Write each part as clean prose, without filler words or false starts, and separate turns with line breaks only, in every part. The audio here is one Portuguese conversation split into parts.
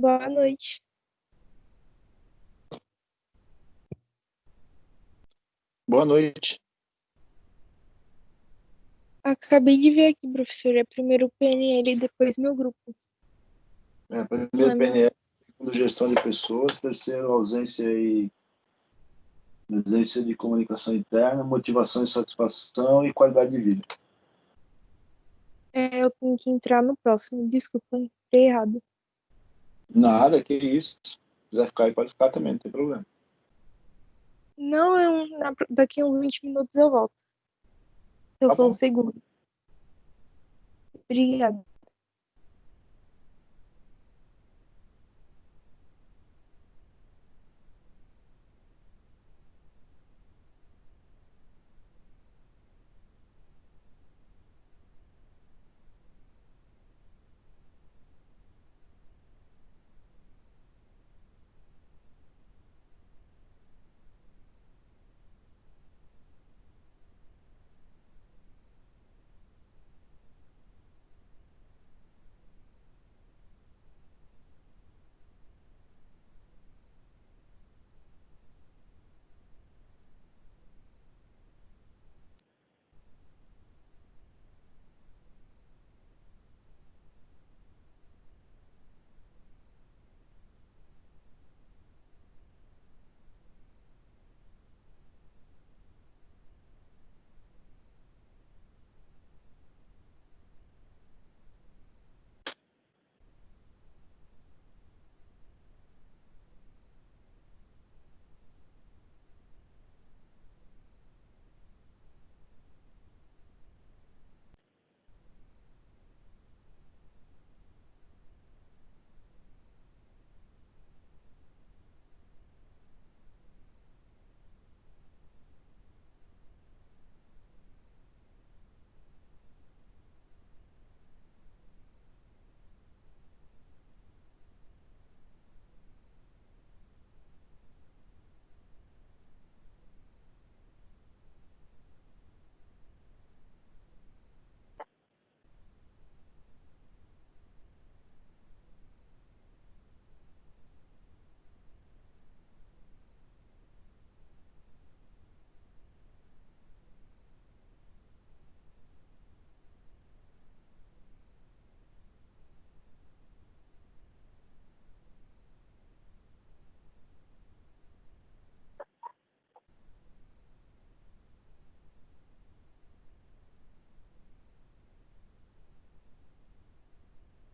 Boa noite.
Boa noite.
Acabei de ver aqui, professor. É primeiro o PNL e depois meu grupo. Não é
Primeiro
meu.
PNL, segundo gestão de pessoas, terceiro ausência de comunicação interna, motivação e satisfação e qualidade de vida.
Eu tenho que entrar no próximo. Desculpa, entrei errado.
Nada, que isso. Se quiser ficar aí, pode ficar também, não tem problema.
Não, daqui a uns 20 minutos eu volto. Eu
Tá
sou o
bom.
segundo. Obrigada.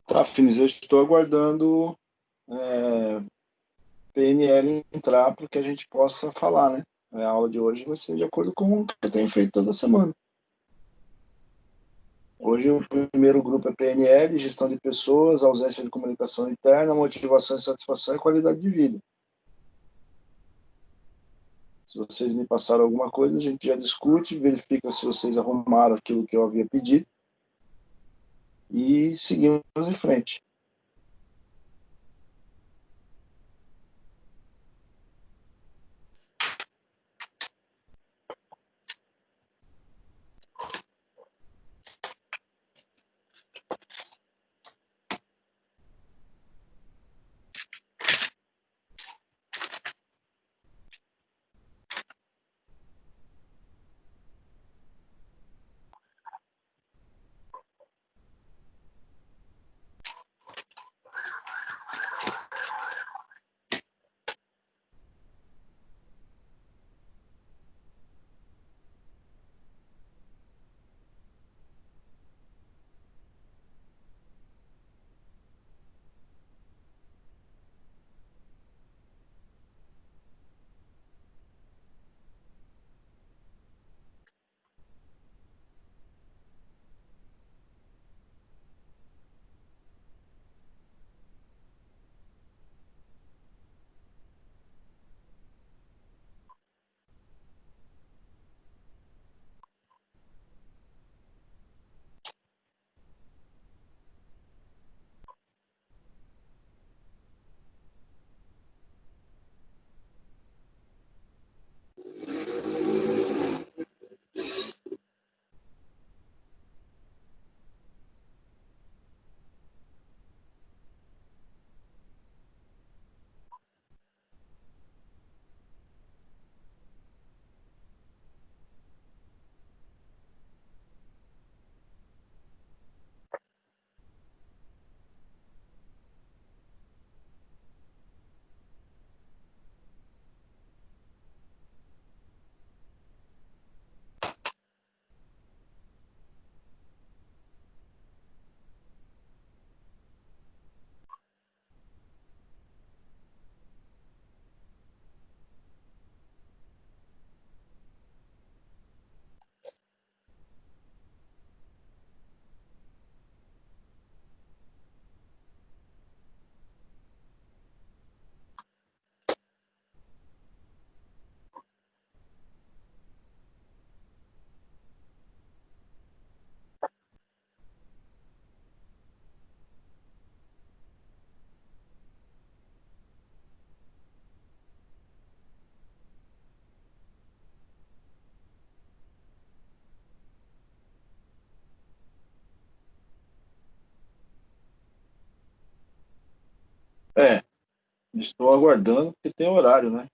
Tá, Finis, eu estou aguardando PNL entrar para que a gente possa falar, né? A aula de hoje vai ser de acordo com o que eu tenho feito toda semana. Hoje o primeiro grupo é PNL, gestão de pessoas, ausência de comunicação interna, motivação e satisfação e qualidade de vida. Se vocês me passaram alguma coisa, a gente já discute, verifica se vocês arrumaram aquilo que eu havia pedido e seguimos em frente. Estou aguardando, porque tem horário, né?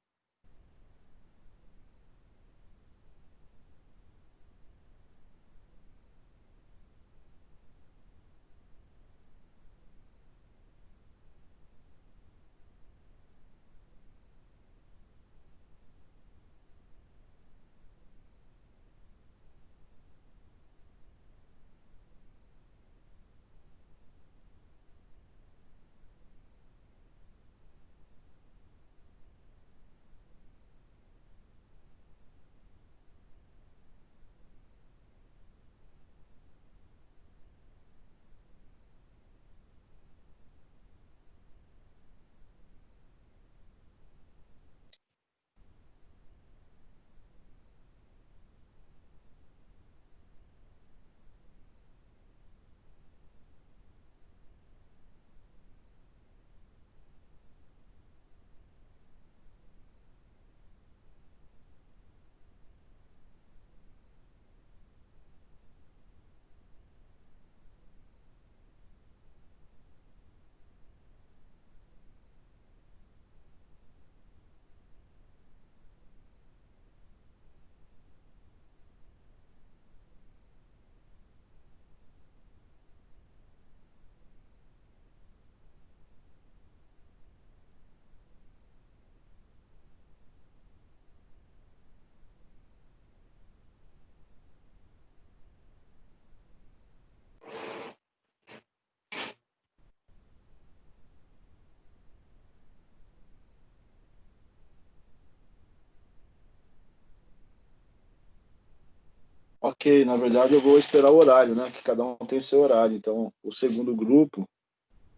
Ok, na verdade eu vou esperar o horário, né? Que cada um tem seu horário. Então, o segundo grupo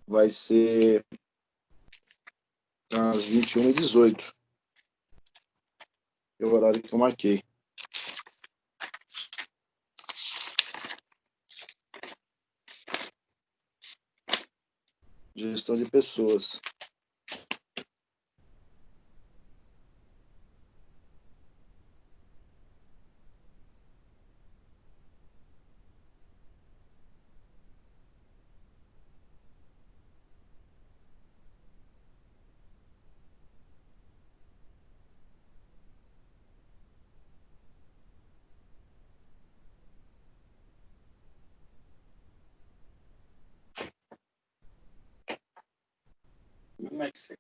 vai ser às 21h18, é o horário que eu marquei. Gestão de pessoas. Como é que você...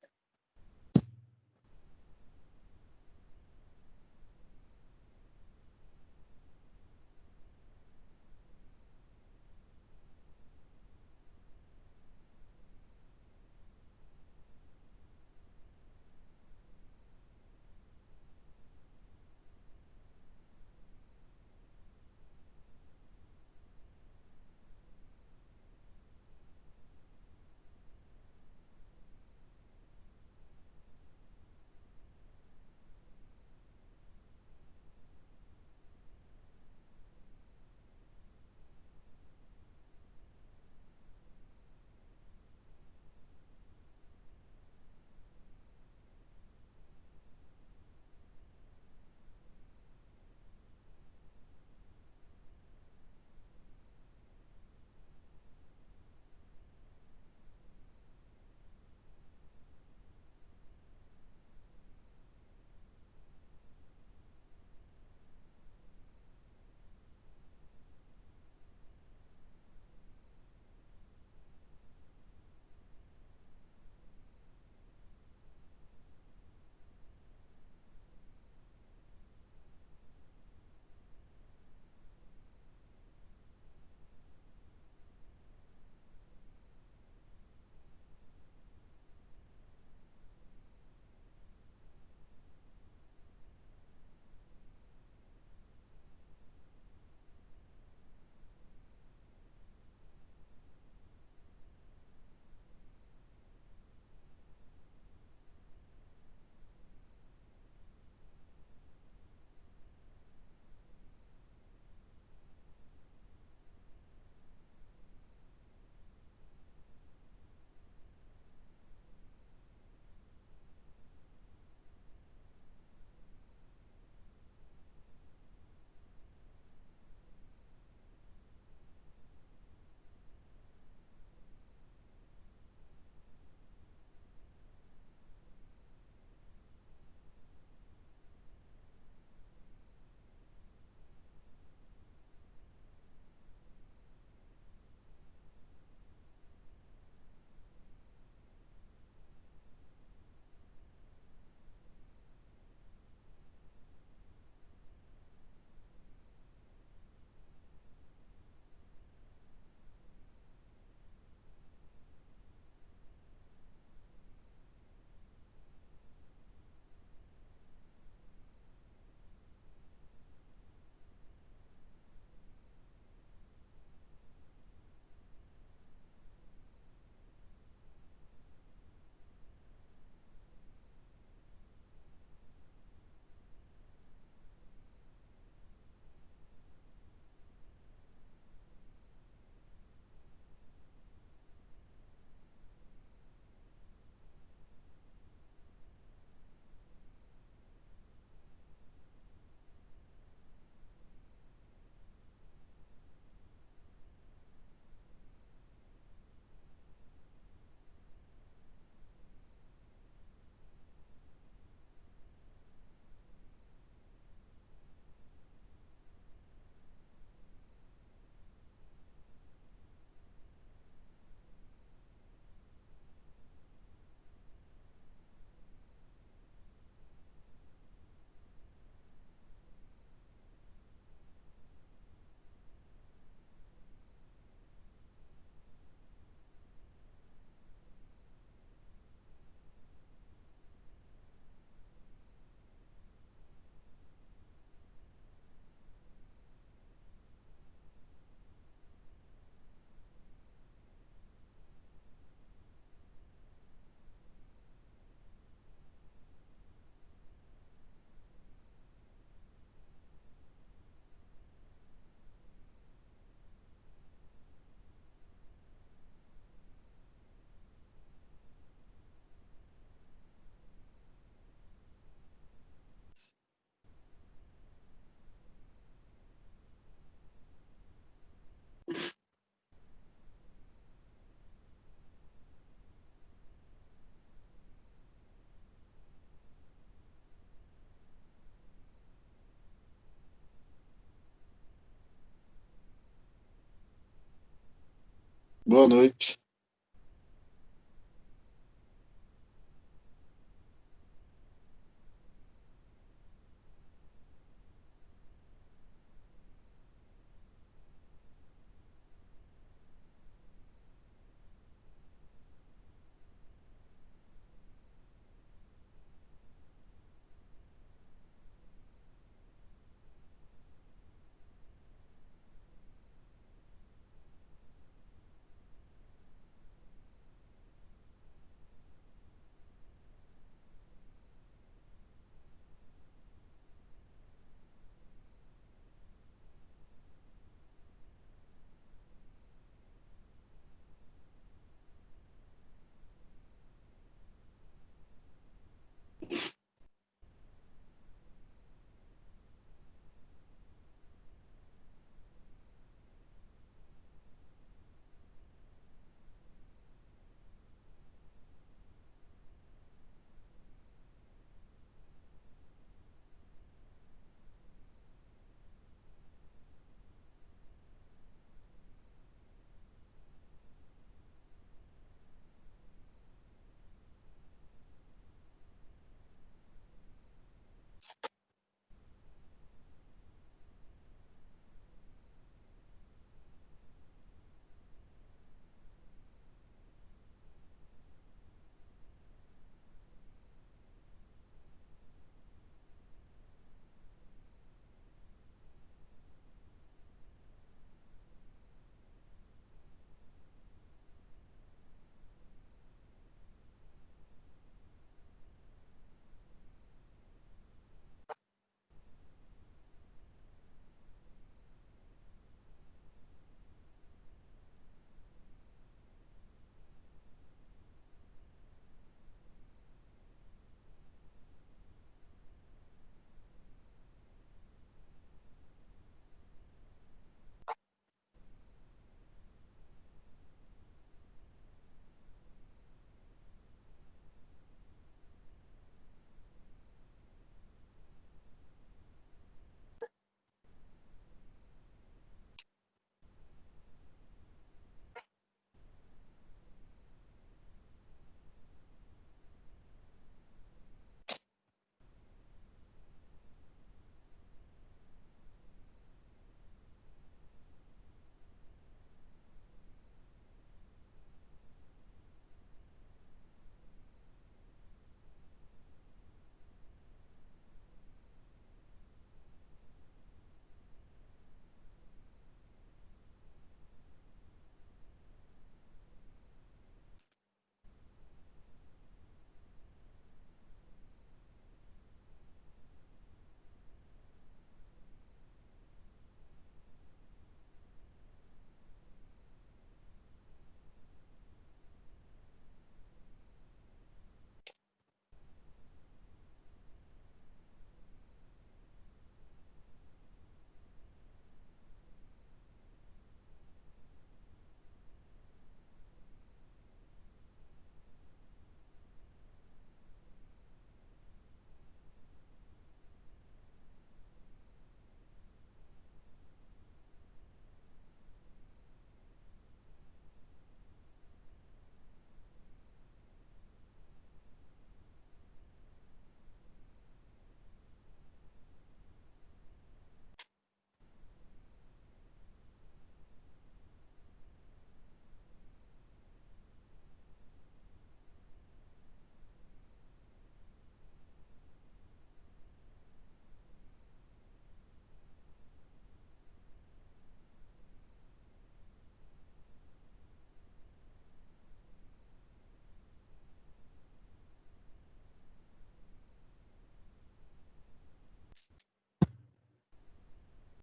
Boa noite.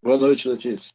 Boa noite, Letícia.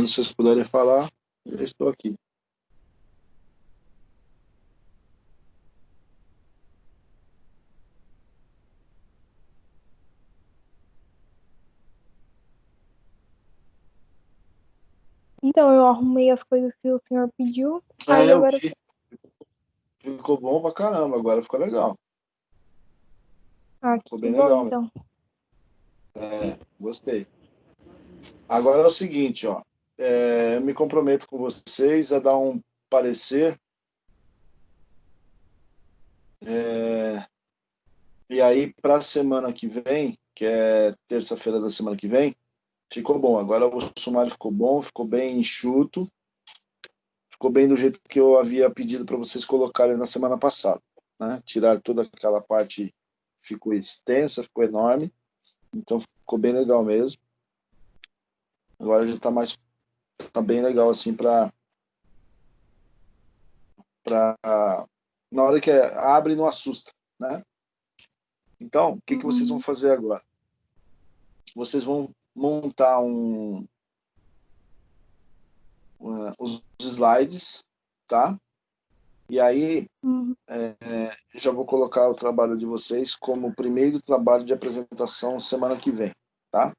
quando vocês puderem falar, eu estou aqui.
Então, eu arrumei as coisas que o senhor pediu. Aí
Eu
agora.
vi. Ficou bom pra caramba, agora ficou legal.
Ah,
Ficou
que
bem
bom,
legal.
então.
Gostei. Agora é o seguinte, ó. Eu me comprometo com vocês a dar um parecer. E aí, para a semana que vem, que é terça-feira da semana que vem, ficou bom. Agora o sumário ficou bom, ficou bem enxuto, ficou bem do jeito que eu havia pedido para vocês colocarem na semana passada, né? Tirar toda aquela parte, ficou extensa, ficou enorme, então ficou bem legal mesmo. Agora já tá bem legal assim para na hora que abre não assusta, né? Então, o que vocês vão fazer agora? Vocês vão montar os slides, tá? E aí, já vou colocar o trabalho de vocês como o primeiro trabalho de apresentação semana que vem, tá?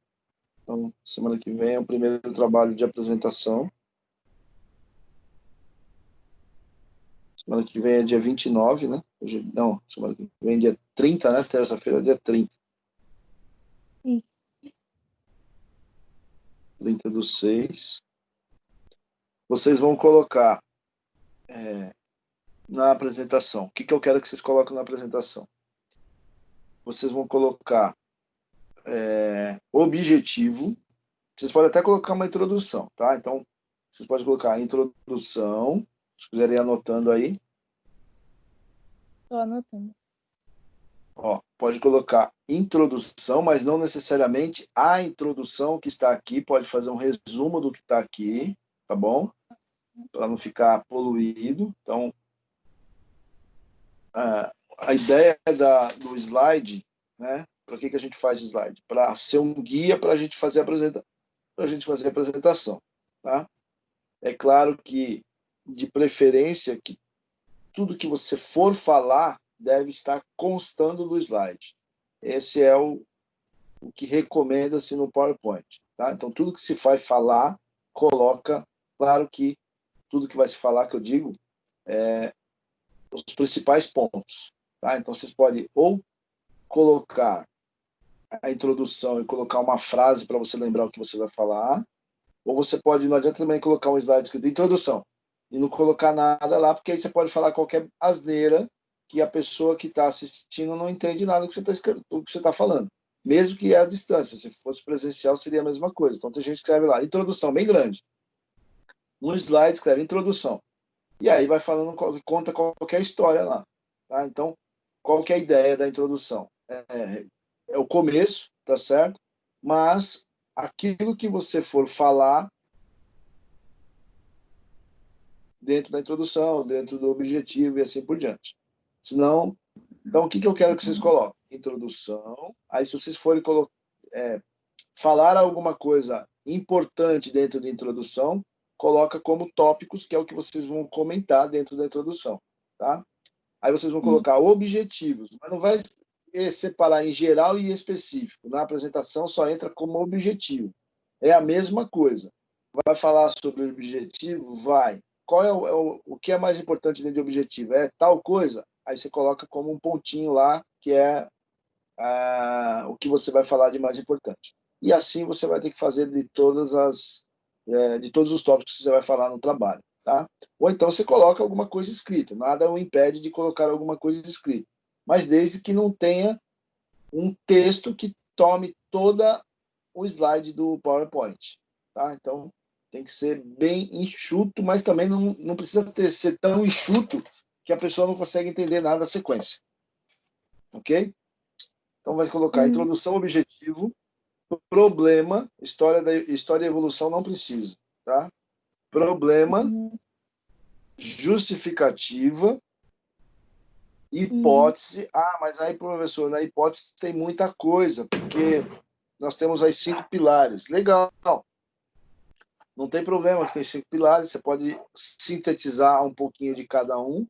Então, semana que vem é o primeiro trabalho de apresentação. Semana que vem é dia 29, né? Não, semana que vem é dia 30, né? Terça-feira é dia 30.
Isso.
30/6. Vocês vão colocar na apresentação. O que eu quero que vocês coloquem na apresentação? Vocês vão colocar objetivo. Vocês podem até colocar uma introdução, tá? Então, vocês podem colocar introdução, se quiserem ir anotando aí.
Tô anotando.
Ó, pode colocar introdução, mas não necessariamente a introdução que está aqui. Pode fazer um resumo do que está aqui, tá bom? Para não ficar poluído. Então, a ideia do slide, né? Para que a gente faz slide? Para ser um guia para a gente fazer a apresentação, tá? É claro que, de preferência, que tudo que você for falar deve estar constando do slide. Esse é o que recomenda-se no PowerPoint, tá? Então, tudo que se vai falar, coloca, claro que tudo que vai se falar, que eu digo, os principais pontos, tá? Então, vocês podem ou colocar a introdução e colocar uma frase para você lembrar o que você vai falar, ou você pode, não adianta também colocar um slide escrito introdução e não colocar nada lá, porque aí você pode falar qualquer asneira que a pessoa que está assistindo não entende nada do que você está falando. Mesmo que é à distância. Se fosse presencial, seria a mesma coisa. Então, tem gente que escreve lá, introdução, bem grande. Um slide escreve introdução. E aí vai falando, conta qualquer história lá. Tá? Então, qual que é a ideia da introdução? É o começo, tá certo? Mas aquilo que você for falar dentro da introdução, dentro do objetivo e assim por diante. Senão, então, o que eu quero que vocês coloquem? Introdução. Aí, se vocês forem falar alguma coisa importante dentro da introdução, coloca como tópicos, que é o que vocês vão comentar dentro da introdução, tá? Aí vocês vão colocar objetivos, mas não vai separar em geral e específico. Na apresentação só entra como objetivo. É a mesma coisa. Vai falar sobre o objetivo? Vai. Qual é o que é mais importante dentro de objetivo? É tal coisa? Aí você coloca como um pontinho lá, que é o que você vai falar de mais importante. E assim você vai ter que fazer de todos os tópicos que você vai falar no trabalho, tá? Ou então você coloca alguma coisa escrita. Nada o impede de colocar alguma coisa escrita, mas desde que não tenha um texto que tome toda o slide do PowerPoint, tá? Então tem que ser bem enxuto, mas também não precisa ser tão enxuto que a pessoa não consegue entender nada da sequência, ok? Então vai colocar introdução, objetivo, problema, história e evolução não precisa, tá? Problema, justificativa, hipótese. Mas aí, professor, na hipótese tem muita coisa, porque nós temos as 5 pilares. Legal. Não tem problema, que tem 5 pilares, você pode sintetizar um pouquinho de cada um,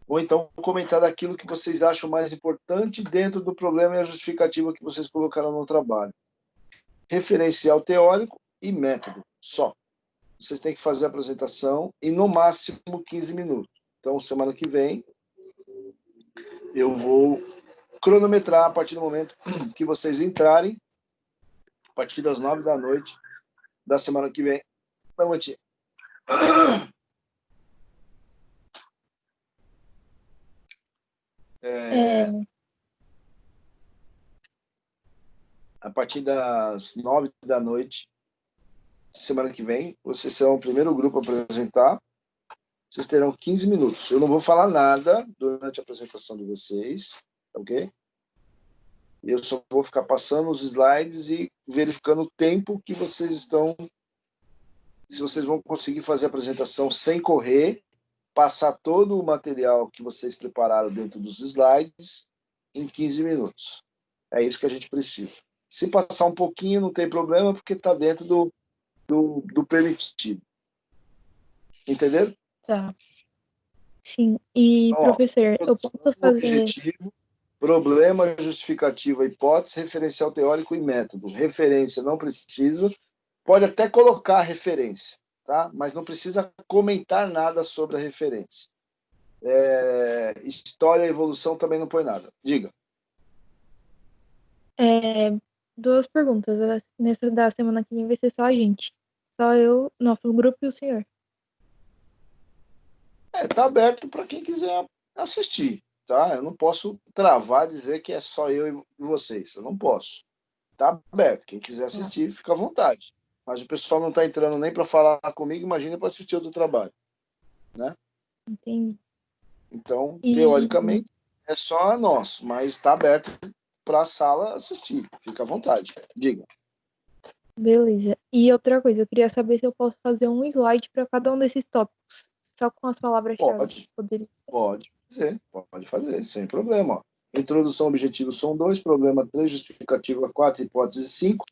ou então comentar daquilo que vocês acham mais importante dentro do problema e a justificativa que vocês colocaram no trabalho. Referencial teórico e método, só. Vocês têm que fazer a apresentação em, no máximo, 15 minutos. Então, semana que vem, eu vou cronometrar a partir do momento que vocês entrarem, a partir das 9 da noite da semana que vem. Vamos aqui. A partir das 9 da noite, semana que vem, vocês são o primeiro grupo a apresentar. Vocês terão 15 minutos. Eu não vou falar nada durante a apresentação de vocês, ok? Eu só vou ficar passando os slides e verificando o tempo que vocês estão... Se vocês vão conseguir fazer a apresentação sem correr, passar todo o material que vocês prepararam dentro dos slides em 15 minutos. É isso que a gente precisa. Se passar um pouquinho, não tem problema, porque está dentro do permitido. Entenderam?
Tá. Sim. E,
Então,
professor, eu posso fazer...
Objetivo, problema, justificativa, hipótese, referencial teórico e método. Referência não precisa. Pode até colocar referência, tá? Mas não precisa comentar nada sobre a referência. História e evolução também não põe nada. Diga.
Duas perguntas. Nessa da semana que vem vai ser só a gente. Só eu, nosso grupo e o senhor.
Tá aberto para quem quiser assistir, tá? Eu não posso travar, dizer que é só eu e vocês. Eu não posso. Tá aberto. Quem quiser assistir, fica à vontade. Mas o pessoal não está entrando nem para falar comigo, imagina para assistir outro trabalho, né?
Entendi.
Então, teoricamente, é só nosso, mas está aberto para a sala assistir. Fica à vontade. Diga.
Beleza. E outra coisa, eu queria saber se eu posso fazer um slide para cada um desses tópicos, só com as palavras-chave.
Pode fazer, sem problema. Ó. Introdução, objetivo são 2, problema 3, justificativa 4, hipótese 5,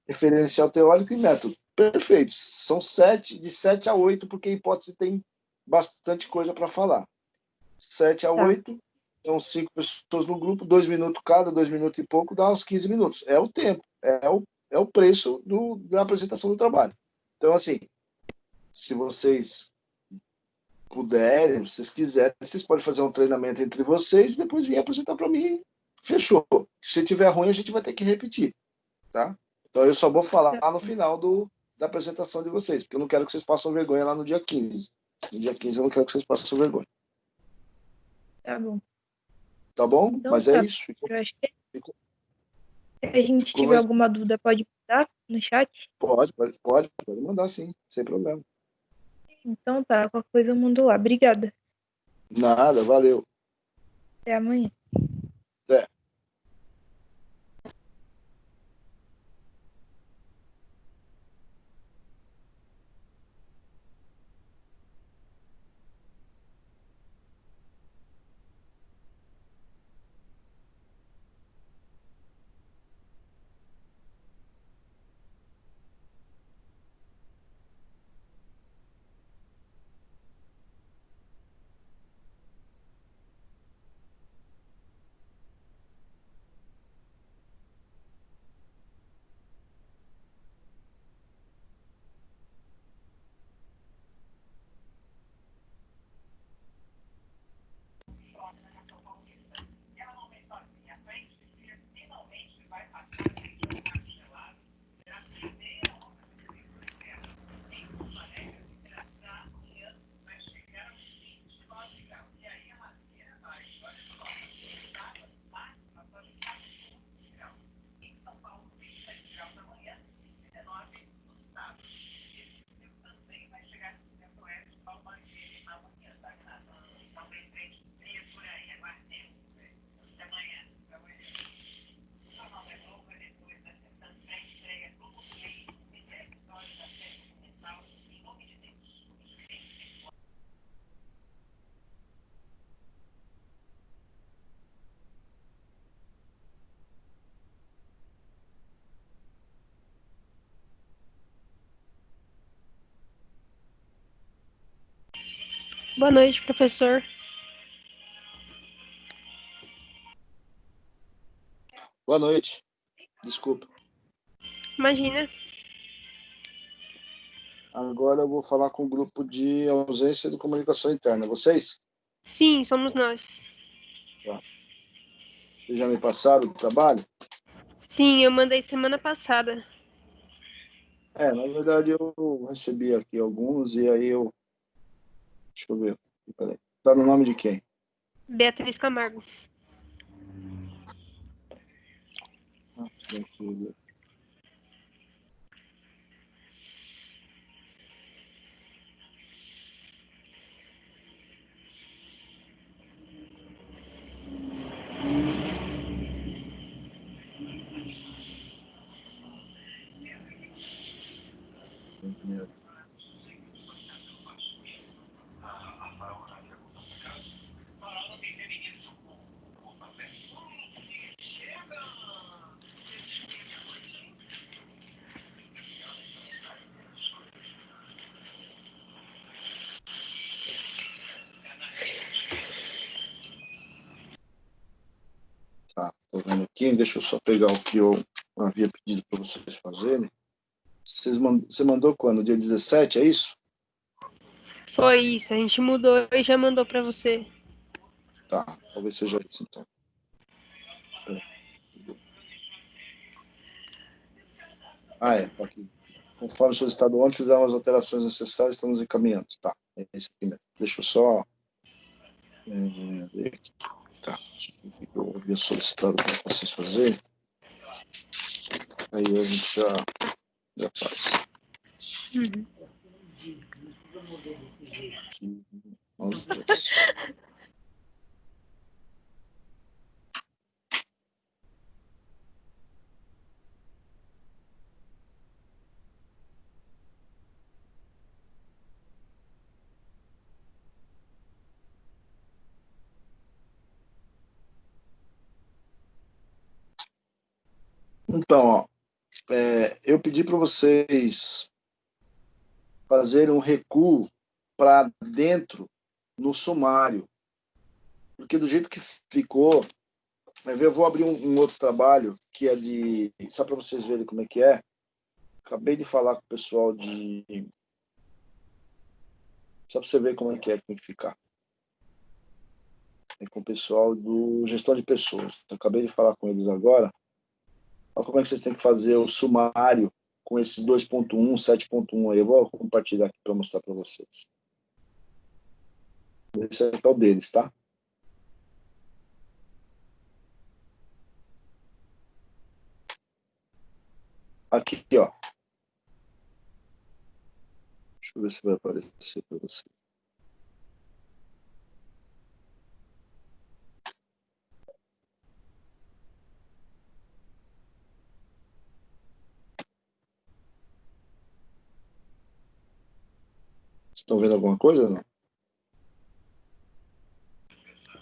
referencial teórico e método. Perfeito. São 7, de 7 a 8, porque a hipótese tem bastante coisa para falar. 7 a 8, são 5 pessoas no grupo, 2 minutos cada, 2 minutos e pouco, dá uns 15 minutos. É o tempo, é o preço da apresentação do trabalho. Então, assim, se vocês puderem, se vocês quiserem, vocês podem fazer um treinamento entre vocês e depois vir apresentar para mim. Fechou. Se tiver ruim, a gente vai ter que repetir, tá? Então, eu só vou falar no final da apresentação de vocês, porque eu não quero que vocês passem vergonha lá no dia 15. No dia 15 eu não quero que vocês passem vergonha.
Tá bom.
Tá bom?
Então,
mas é isso.
Eu acho que se a gente tiver alguma dúvida, pode mandar no chat?
Pode mandar sim, sem problema.
Então tá, qualquer coisa eu mando lá. Obrigada.
Nada, valeu.
Até amanhã.
Até.
Boa noite, professor.
Boa noite. Desculpa.
Imagina.
Agora eu vou falar com o grupo de ausência de comunicação interna. Vocês?
Sim, somos nós.
Tá. Vocês já me passaram o trabalho?
Sim, eu mandei semana passada.
Na verdade eu recebi aqui alguns e aí eu... Deixa eu ver. Peraí. Tá no nome de quem?
Beatriz Camargo.
Deixa eu ver. Tá, tô vendo aqui. Deixa eu só pegar o que eu havia pedido para vocês fazerem. Você mandou quando? Dia 17, é isso?
Foi isso, a gente mudou e já mandou pra você.
Tá, talvez seja isso então. Tá aqui. Conforme solicitado ontem, fizemos as alterações necessárias, estamos encaminhando. Tá, é esse aqui mesmo. Deixa eu só ver aqui. Tá, isso aqui que eu havia solicitado para vocês fazerem. Aí a gente já faz.
Uhum.
Aqui, vamos ver assim. Então, ó, eu pedi para vocês fazerem um recuo para dentro no sumário, porque do jeito que ficou, eu vou abrir um outro trabalho que é de, só para vocês verem como é que é. Acabei de falar com o pessoal de, só para você ver como é que tem que ficar. É com o pessoal do gestão de pessoas. Acabei de falar com eles agora. Olha como é que vocês têm que fazer o sumário com esses 2.1, 7.1 aí. Eu vou compartilhar aqui para mostrar para vocês. Esse aqui é o deles, tá? Aqui, ó. Deixa eu ver se vai aparecer para vocês. Estão vendo alguma coisa?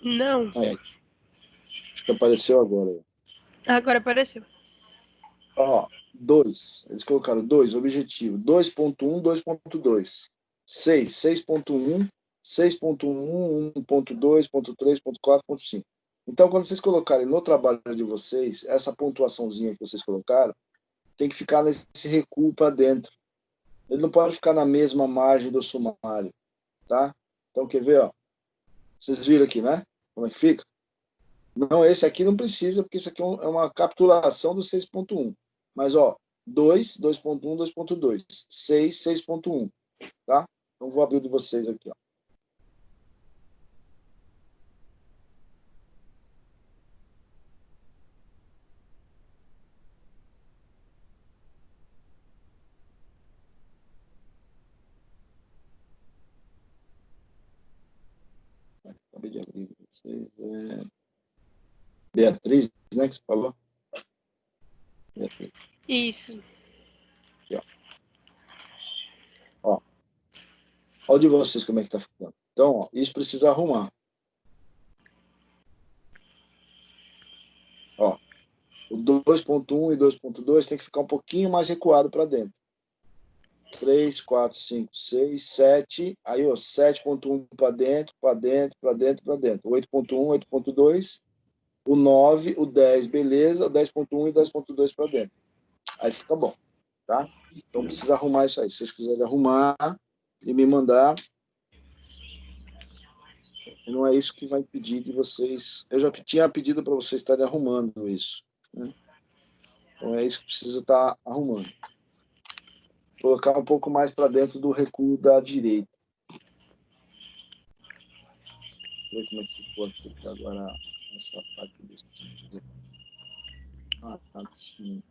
Não?
Não.
Acho que apareceu agora.
Agora apareceu.
Ó, 2. Eles colocaram 2, objetivo. 2.1, 2.2. 6, 6.1, 6.1, 1.2, 1.3, 1.4, 5. Então, quando vocês colocarem no trabalho de vocês, essa pontuaçãozinha que vocês colocaram, tem que ficar nesse recuo para dentro. Ele não pode ficar na mesma margem do sumário, tá? Então, quer ver, ó? Vocês viram aqui, né? Como é que fica? Não, esse aqui não precisa, porque isso aqui é uma capitulação do 6.1. Mas, ó, 2, 2.1, 2.2. 6, 6.1, tá? Então, vou abrir o de vocês aqui, ó. Acabei de abrir para vocês. Beatriz, né, que você falou? Beatriz.
Isso.
Aqui, ó. Ó. Ó o de vocês como é que tá ficando. Então, ó, isso precisa arrumar. Ó, o 2.1 e 2.2 tem que ficar um pouquinho mais recuado para dentro. 3, 4, 5, 6, 7. Aí, ó, 7.1 para dentro, para dentro, para dentro, para dentro. 8.1, 8.2, o 9, o 10, beleza. O 10.1 e 10.2 para dentro. Aí fica bom, tá? Então precisa arrumar isso aí. Se vocês quiserem arrumar e me mandar, não é isso que vai impedir de vocês. Eu já tinha pedido para vocês estarem arrumando isso, né? Então é isso que precisa estar arrumando. Colocar um pouco mais para dentro do recuo da direita. Ver como é que ficou aqui agora essa parte desse. Ah, sim.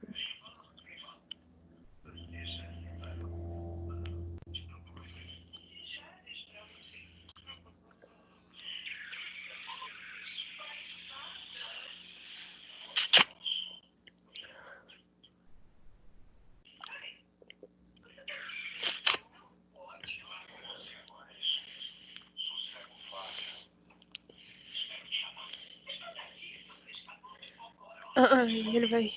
Ele vai.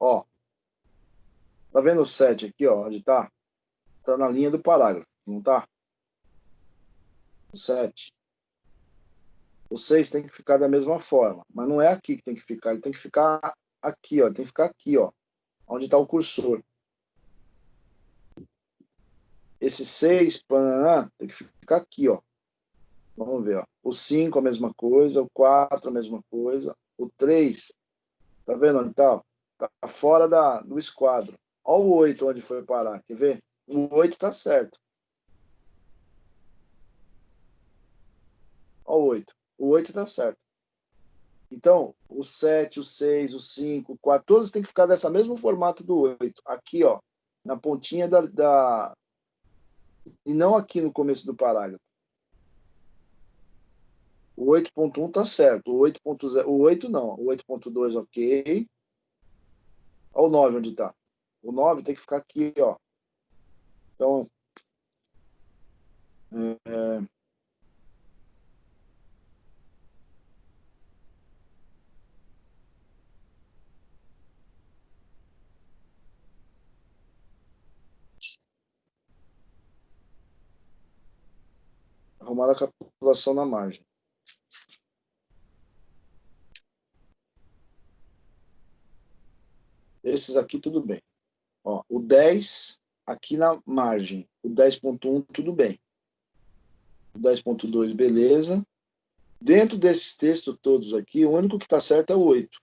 Ó, tá vendo o 7 aqui, ó, onde tá? Tá na linha do parágrafo, não tá? O 7. O 6 tem que ficar da mesma forma, mas não é aqui que tem que ficar, ele tem que ficar aqui, ó, tem que ficar aqui, ó, onde está o cursor. Esse 6, tem que ficar aqui, ó. Vamos ver, ó. O 5 a mesma coisa, o 4 a mesma coisa, o 3, tá vendo onde tá? Tá fora do esquadro. Ó o 8 onde foi parar, quer ver? O 8 tá certo. Ó o 8. O 8 tá certo. Então, o 7, o 6, o 5, o 4, todos têm que ficar dessa mesmo formato do 8. Aqui, ó, na pontinha e não aqui no começo do parágrafo. O 8.1 tá certo. O 8.0, o 8 não. O 8.2, ok. Olha o 9 onde tá. O 9 tem que ficar aqui, ó. Então, é, arrumar a capitulação na margem. Esses aqui, tudo bem. Ó, o 10 aqui na margem. O 10.1, tudo bem. O 10.2, beleza. Dentro desses textos todos aqui, o único que está certo é o 8.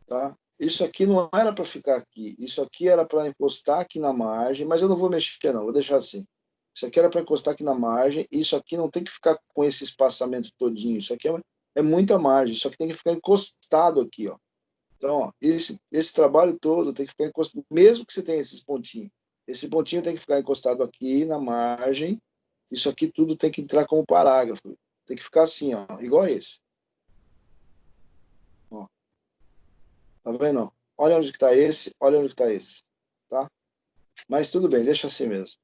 Tá? Isso aqui não era para ficar aqui. Isso aqui era para encostar aqui na margem, mas eu não vou mexer, não. Vou deixar assim. Isso aqui era para encostar aqui na margem. Isso aqui não tem que ficar com esse espaçamento todinho. Isso aqui é muita margem. Isso aqui tem que ficar encostado aqui, ó. Então, ó, esse trabalho todo tem que ficar encostado, mesmo que você tenha esses pontinhos. Esse pontinho tem que ficar encostado aqui na margem. Isso aqui tudo tem que entrar como parágrafo. Tem que ficar assim, ó, igual esse. Ó, tá vendo? Olha onde está esse, olha onde está esse. Tá? Mas tudo bem, deixa assim mesmo.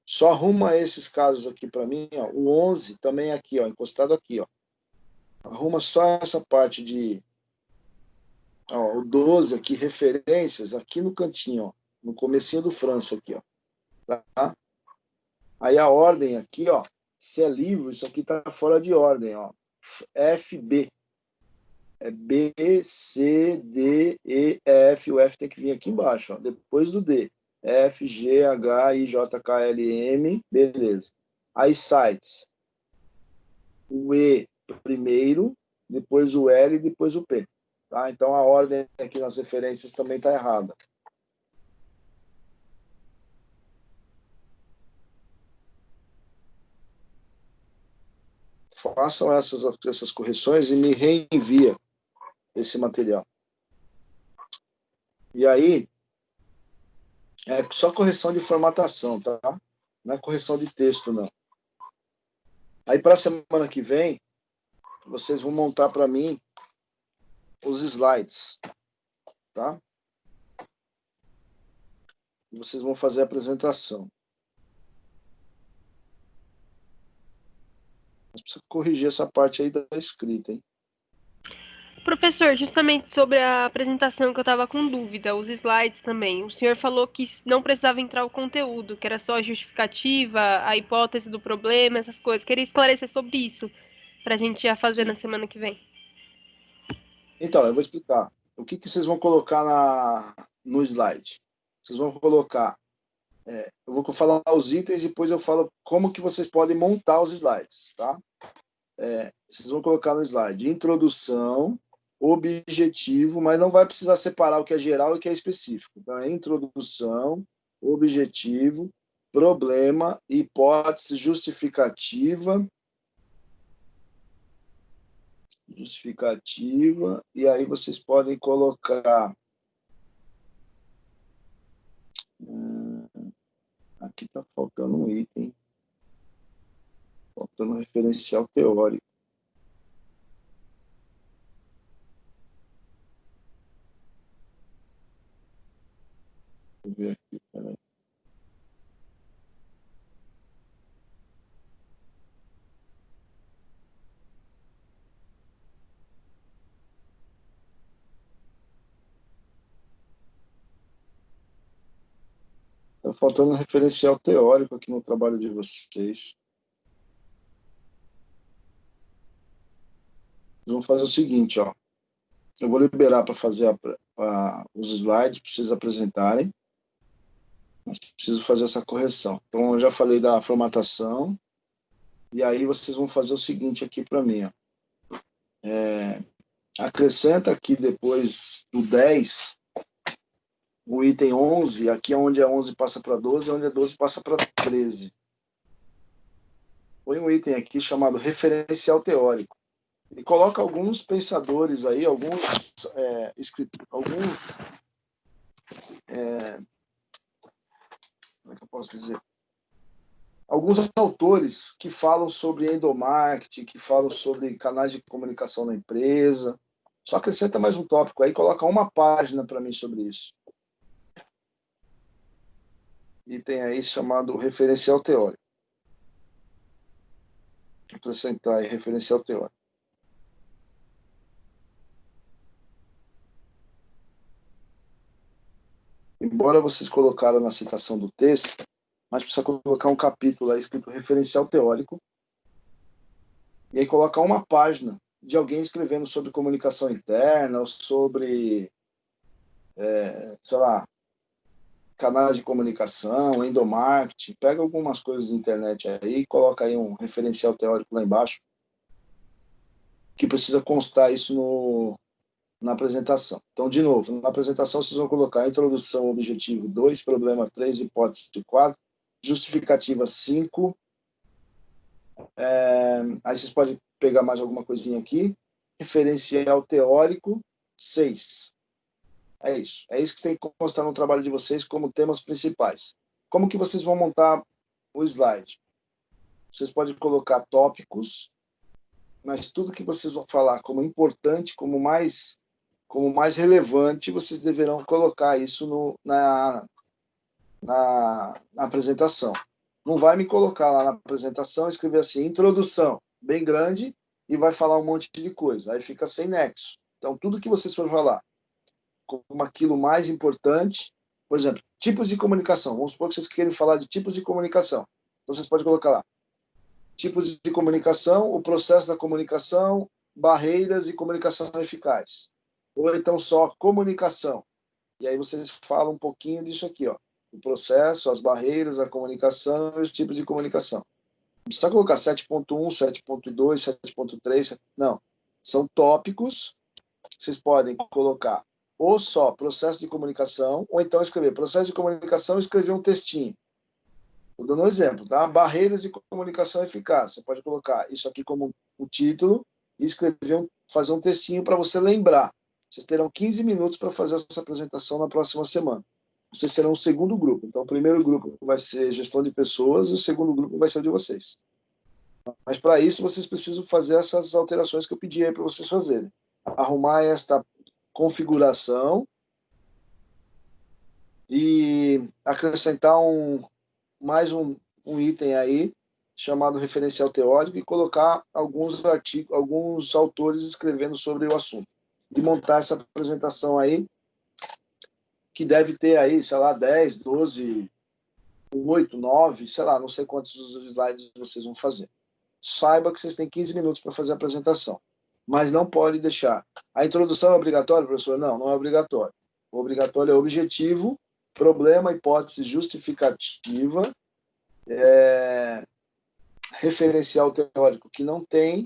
Só arruma esses casos aqui para mim, ó. O 11 também aqui, ó, encostado aqui, ó. Arruma só essa parte de... Ó, o 12 aqui, referências, aqui no cantinho, ó. No comecinho do França aqui, ó. Tá? Aí a ordem aqui, ó. Se é livro, isso aqui tá fora de ordem, ó. FB. É B, C, D, E, F. O F tem que vir aqui embaixo, ó. Depois do D. F, G, H, I, J, K, L, M. Beleza. Aí sites. O E primeiro, depois o L e depois o P. Tá? Então a ordem aqui nas referências também está errada. Façam essas correções e me reenvia esse material. E aí, é só correção de formatação, tá? Não é correção de texto, não. Aí para a semana que vem, vocês vão montar para mim os slides, tá? E vocês vão fazer a apresentação. Mas precisa corrigir essa parte aí da escrita, hein?
Professor, justamente sobre a apresentação que eu estava com dúvida, os slides também. O senhor falou que não precisava entrar o conteúdo, que era só a justificativa, a hipótese do problema, essas coisas. Queria esclarecer sobre isso, para a gente já fazer
Sim.
na semana que vem.
Então, eu vou explicar. O que vocês vão colocar no slide? Vocês vão colocar... eu vou falar os itens e depois eu falo como que vocês podem montar os slides, tá? Vocês vão colocar no slide introdução, objetivo, mas não vai precisar separar o que é geral e o que é específico. Então, é introdução, objetivo, problema, hipótese, justificativa, e aí vocês podem colocar... aqui está faltando um item, faltando um referencial teórico. Deixa eu ver aqui, peraí. Está faltando um referencial teórico aqui no trabalho de vocês. Vamos fazer o seguinte, ó. Eu vou liberar para fazer os slides para vocês apresentarem. Mas preciso fazer essa correção. Então, eu já falei da formatação. E aí vocês vão fazer o seguinte aqui para mim, ó. Acrescenta aqui depois do 10, o item 11, aqui onde é 11 passa para 12, onde é 12 passa para 13. Põe um item aqui chamado referencial teórico. E coloca alguns pensadores aí, alguns escritores, como é que eu posso dizer? Alguns autores que falam sobre endomarketing, que falam sobre canais de comunicação na empresa. Só acrescenta mais um tópico aí, coloca uma página para mim sobre isso. Item aí chamado referencial teórico. Acrescentar aí referencial teórico. Embora vocês colocaram na citação do texto, mas precisa colocar um capítulo aí escrito referencial teórico, e aí colocar uma página de alguém escrevendo sobre comunicação interna, ou sobre, sei lá, canais de comunicação, endomarketing, pega algumas coisas na internet aí e coloca aí um referencial teórico lá embaixo, que precisa constar isso na apresentação. Então, de novo, na apresentação vocês vão colocar introdução, objetivo 2, problema 3, hipótese 4, justificativa 5. Aí vocês podem pegar mais alguma coisinha aqui. Referencial teórico 6. É isso. É isso que tem que constar no trabalho de vocês como temas principais. Como que vocês vão montar o slide? Vocês podem colocar tópicos, mas tudo que vocês vão falar como importante, como mais relevante, vocês deverão colocar isso na apresentação. Não vai me colocar lá na apresentação e escrever assim, introdução, bem grande, e vai falar um monte de coisa. Aí fica sem nexo. Então, tudo que vocês for falar, como aquilo mais importante, por exemplo, tipos de comunicação. Vamos supor que vocês querem falar de tipos de comunicação. Então, vocês podem colocar lá, tipos de comunicação, o processo da comunicação, barreiras e comunicação eficaz. Ou então só comunicação. E aí vocês falam um pouquinho disso aqui, ó. O processo, as barreiras, a comunicação e os tipos de comunicação. Não precisa colocar 7.1, 7.2, 7.3, não. São tópicos. Vocês podem colocar ou só processo de comunicação, ou então escrever processo de comunicação e escrever um textinho. Estou dando um exemplo, tá? Barreiras de comunicação eficaz. Você pode colocar isso aqui como um título e fazer um textinho para você lembrar. Vocês terão 15 minutos para fazer essa apresentação na próxima semana. Vocês serão o segundo grupo. Então, o primeiro grupo vai ser gestão de pessoas e o segundo grupo vai ser o de vocês. Mas para isso vocês precisam fazer essas alterações que eu pedi aí para vocês fazerem. Arrumar esta configuração e acrescentar mais um item aí chamado referencial teórico e colocar alguns artigos, alguns autores escrevendo sobre o assunto. E montar essa apresentação aí, que deve ter aí, sei lá, 10, 12, 8, 9, sei lá, não sei quantos slides vocês vão fazer. Saiba que vocês têm 15 minutos para fazer a apresentação. Mas não pode deixar. A introdução é obrigatória, professor? Não, não é obrigatório. O obrigatório é objetivo, problema, hipótese justificativa, referencial teórico que não tem,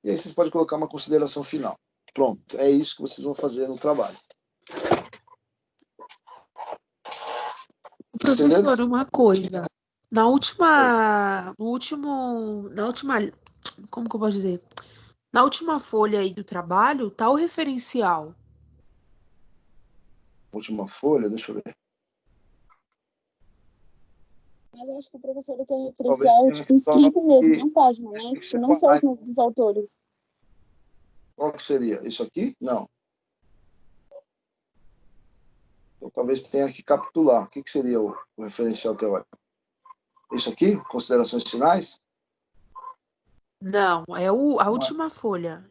e aí vocês podem colocar uma consideração final. Pronto, é isso que vocês vão fazer no trabalho.
Professor,
Entenderam?
uma coisa. Na última, como que eu posso dizer? Na última folha aí do trabalho, tá o referencial.
Última folha, deixa eu ver.
Mas eu acho que o professor quer
Talvez
referencial,
tenha
tipo, escrito mesmo,
que
não página,
tem
né?
que
Tipo, não só
separar.
os nomes dos autores.
Qual que seria? Isso aqui? Não. Então, talvez tenha que capitular. O que seria o referencial teórico? Isso aqui? Considerações finais?
Não, é a última folha.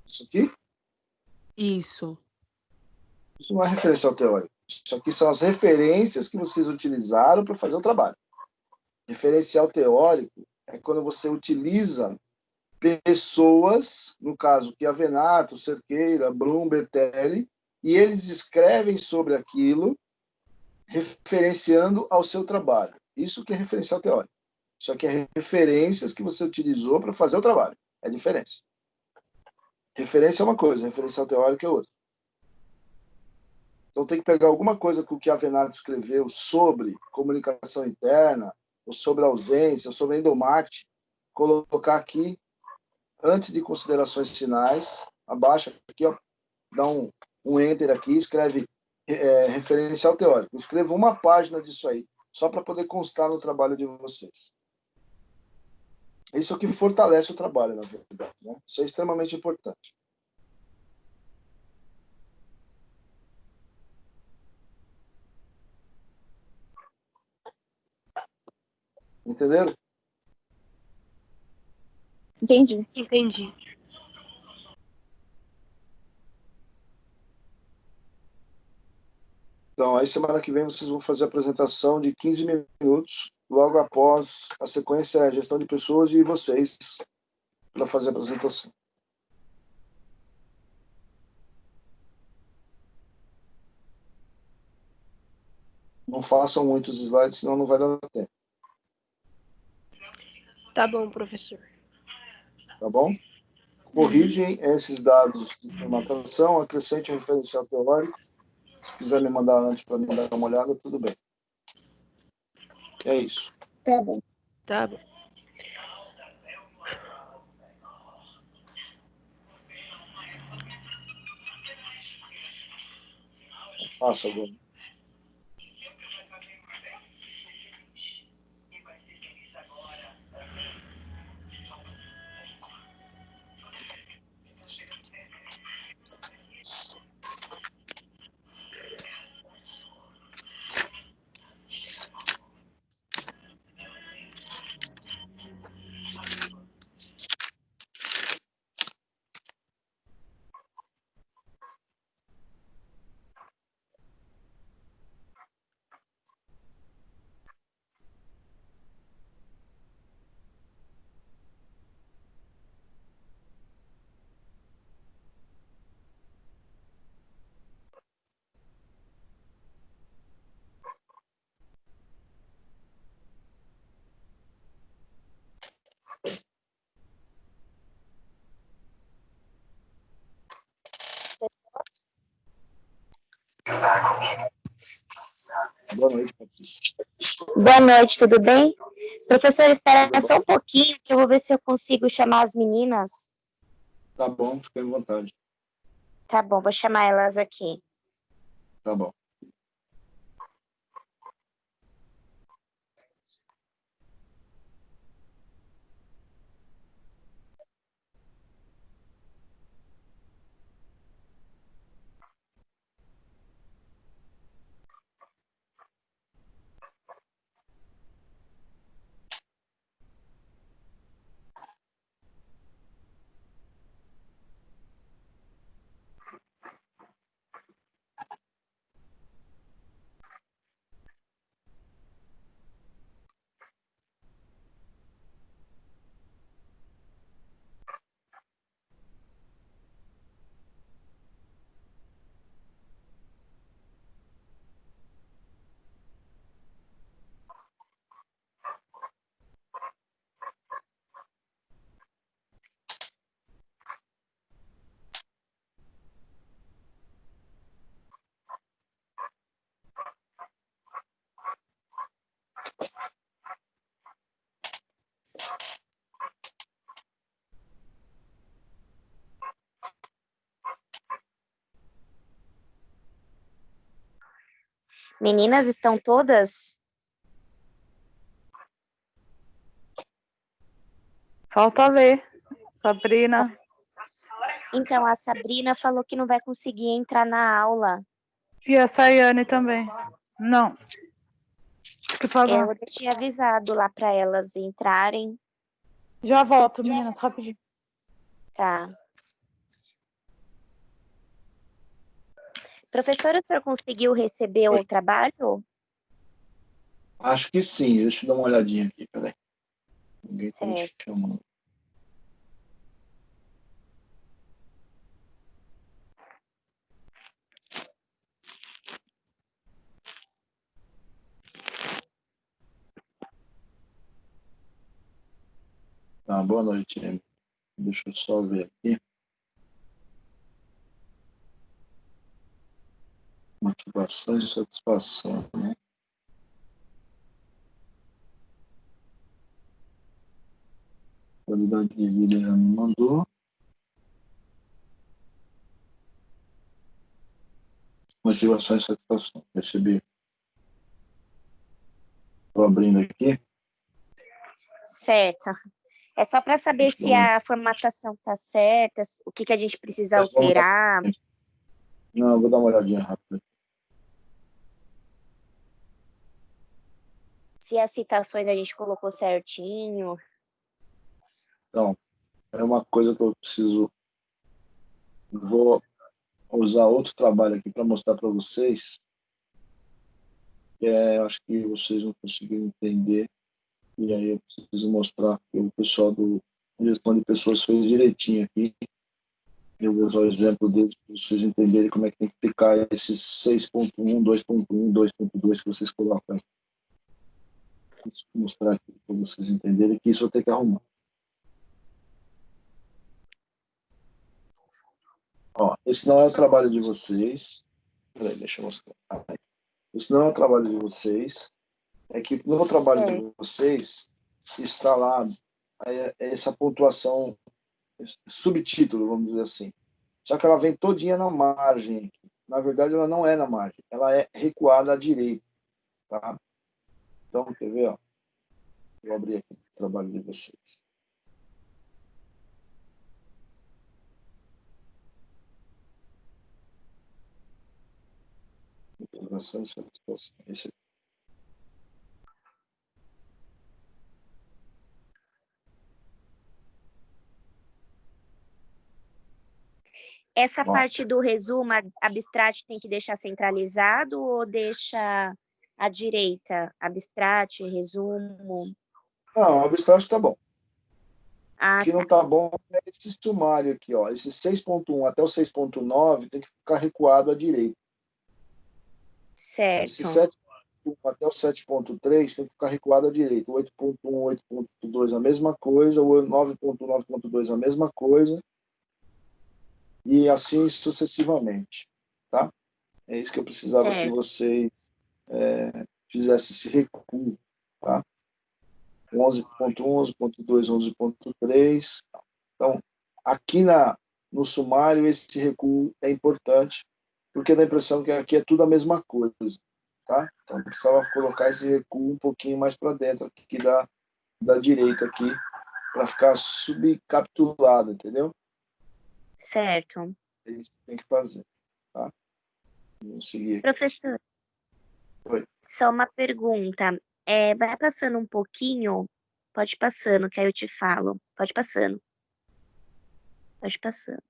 Isso aqui?
Isso.
Isso não é referencial teórico. Isso aqui são as referências que vocês utilizaram para fazer o trabalho. Referencial teórico é quando você utiliza pessoas, no caso, Chiavenato, Cerqueira, Brum, Bertelli, e eles escrevem sobre aquilo, referenciando ao seu trabalho. Isso que é referencial teórico. Isso aqui é referências que você utilizou para fazer o trabalho. É a diferença. Referência é uma coisa, referencial teórico é outra. Então tem que pegar alguma coisa que o Chiavenato escreveu sobre comunicação interna, ou sobre ausência, ou sobre endomarketing, colocar aqui antes de considerações finais, abaixa aqui, ó, dá um enter aqui, escreve referencial teórico. Escreva uma página disso aí, só para poder constar no trabalho de vocês. Isso aqui fortalece o trabalho, na verdade, né? Isso é extremamente importante. Entenderam?
Entendi.
Entendi.
Então, aí semana que vem vocês vão fazer a apresentação de 15 minutos, logo após a sequência é gestão de pessoas e vocês para fazer a apresentação. Não façam muitos slides, senão não vai dar tempo.
Tá bom, professor.
Tá bom? Corrigem esses dados de formatação, acrescente o referencial teórico. Se quiser me mandar antes para me dar uma olhada, tudo bem. É isso.
Tá bom.
Tá bom.
Faça agora. Boa noite, Patrícia.
Boa noite, tudo bem? Professor, espera
Tudo
só
bom?
um pouquinho que eu vou ver se eu consigo chamar as meninas.
Tá bom, fique à vontade.
Tá bom, vou chamar elas aqui.
Tá bom.
Meninas, estão todas?
Falta ver. Sabrina.
Então, a Sabrina falou que não vai conseguir entrar na aula.
E a Sayane também. Não. Que pagar.
Eu tinha avisado lá para elas entrarem.
Já volto, meninas, rapidinho.
Tá. Professora, o senhor conseguiu receber o trabalho?
Acho que sim. Deixa eu dar uma olhadinha aqui, peraí. Ninguém tá me
Certo.
chamando. Tá, boa noite, Emily. Deixa eu só ver aqui. Motivação e satisfação, né? Qualidade de vida já me mandou. Motivação e satisfação. Recebi. Estou abrindo aqui.
Certo. É só para saber se a formatação tá certa, o que a gente precisa alterar.
Não, eu vou dar uma olhadinha rápida.
Se as citações a gente colocou certinho.
Então, é uma coisa que eu preciso. Vou usar outro trabalho aqui para mostrar para vocês. Eu acho que vocês não conseguiram entender. E aí eu preciso mostrar que o pessoal do Gestão de Pessoas fez direitinho aqui. Eu vou usar o exemplo deles para vocês entenderem como é que tem que aplicar esses 6.1, 2.1, 2.2 que vocês colocam aí. Vou mostrar aqui para vocês entenderem que isso eu vou ter que arrumar. Ó, esse não é o trabalho de vocês. Peraí, deixa eu mostrar. Esse não é o trabalho de vocês. É que no trabalho de vocês está lá essa pontuação, subtítulo, vamos dizer assim. Só que ela vem todinha na margem. Na verdade, ela não é na margem. Ela é recuada à direita. Tá? Então, quer ver? Ó? Vou abrir aqui o trabalho de vocês. Motivação e satisfação. Esse aqui.
Essa parte do resumo abstract tem que deixar centralizado ou deixa à direita? Abstract, resumo.
Não, o abstract tá bom.
Ah,
O que não tá bom é esse sumário aqui, ó. Esse 6.1 até o 6.9 tem que ficar recuado à direita.
Certo.
Esse 7.1 até o 7.3 tem que ficar recuado à direita. 8.1, 8.2 a mesma coisa, o 9.1, 9.2 a mesma coisa, e assim sucessivamente, tá? É isso que eu precisava que vocês fizessem esse recuo, tá? 11.1, 11.2, 11.3. Então, aqui no sumário, esse recuo é importante, porque dá a impressão que aqui é tudo a mesma coisa, tá? Então, eu precisava colocar esse recuo um pouquinho mais para dentro, aqui da direita, aqui, para ficar subcapitulado, entendeu?
Certo.
É isso que tem que fazer, tá? Vamos seguir aqui.
Professor,
Oi.
só uma pergunta. Vai passando um pouquinho? Pode ir passando, que aí eu te falo. Pode ir passando. Pode ir passando.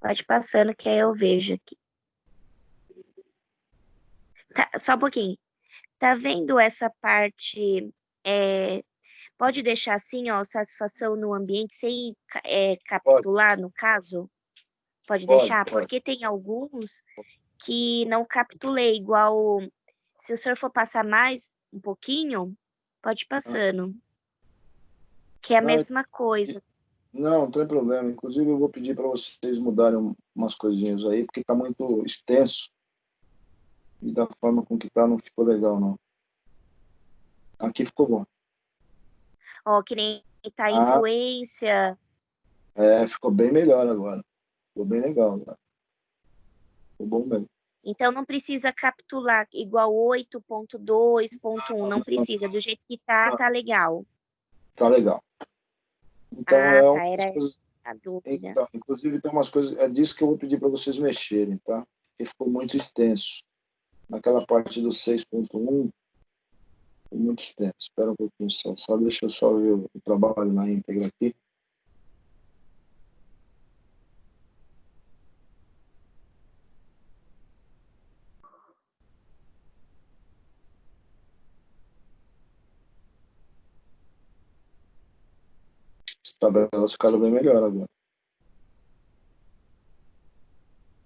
Pode ir passando, que aí eu vejo aqui. Tá, só um pouquinho. Tá vendo essa parte? Pode deixar assim, ó, satisfação no ambiente, sem capitular, no caso? Pode deixar? Porque tem alguns que não capitulei, igual se o senhor for passar mais um pouquinho, Pode ir passando. Que é a
Não,
mesma coisa.
não tem problema. Inclusive, eu vou pedir para vocês mudarem umas coisinhas aí, porque está muito extenso. E da forma com que está, não ficou legal, não. Aqui ficou bom.
Ó, que nem tá
Ah,
influência.
ficou bem melhor agora. Ficou bem legal agora. Ficou bom mesmo.
Então não precisa capitular igual 8.2.1, não precisa. Do jeito que
Não,
tá legal.
tá legal. Então,
Ah, tá,
umas
era
coisas.
a dúvida.
Então, inclusive, tem umas coisas. É disso que eu vou pedir para vocês mexerem, tá? Porque ficou muito extenso. Naquela parte do 6.1, ficou muito extenso. Espera um pouquinho só. Deixa eu só ver o trabalho na íntegra aqui. As tabelas ficaram bem melhor agora.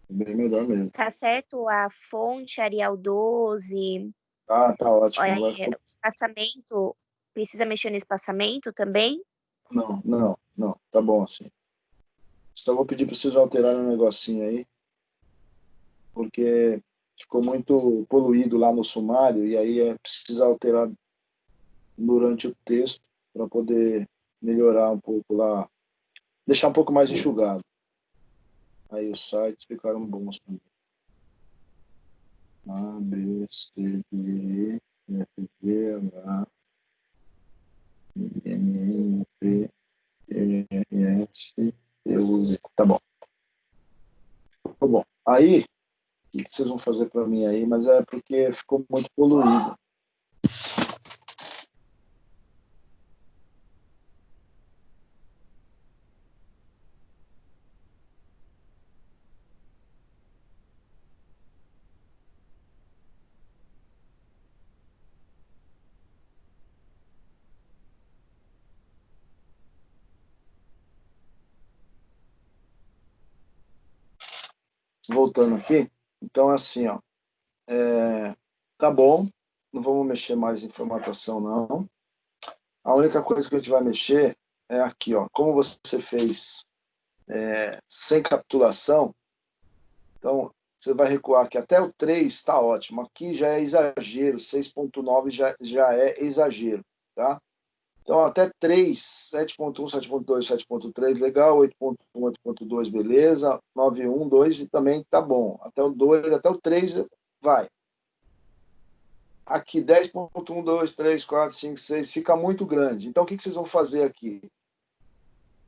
Bem melhor mesmo.
Tá certo a fonte Arial 12,
Ah, tá ótimo. Agora
o
ficou.
espaçamento, precisa mexer no espaçamento também?
Não. Tá bom assim. Só vou pedir para vocês alterarem um negocinho aí, porque ficou muito poluído lá no sumário, e aí precisa alterar durante o texto para poder melhorar um pouco lá, deixar um pouco mais enxugado. Aí os sites ficaram bons para mim. A, B, C, D, E, F, G, H, I, N, P, Q, R, S, T, U, V. Tá bom. Tá bom. Aí, o que vocês vão fazer para mim aí? Mas é porque ficou muito poluído. Voltando aqui, então assim, ó, tá bom, não vamos mexer mais em formatação, não. A única coisa que a gente vai mexer é aqui, ó, como você fez sem capitulação, então você vai recuar aqui até o 3, está ótimo. Aqui já é exagero, 6.9 já é exagero, tá? Então até 3, 7.1, 7.2, 7.3, legal, 8.1, 8.2, beleza, 9.1, 2 e também tá bom. Até o 2, até o 3 vai. Aqui 10.1, 2, 3, 4, 5, 6, fica muito grande. Então o que vocês vão fazer aqui?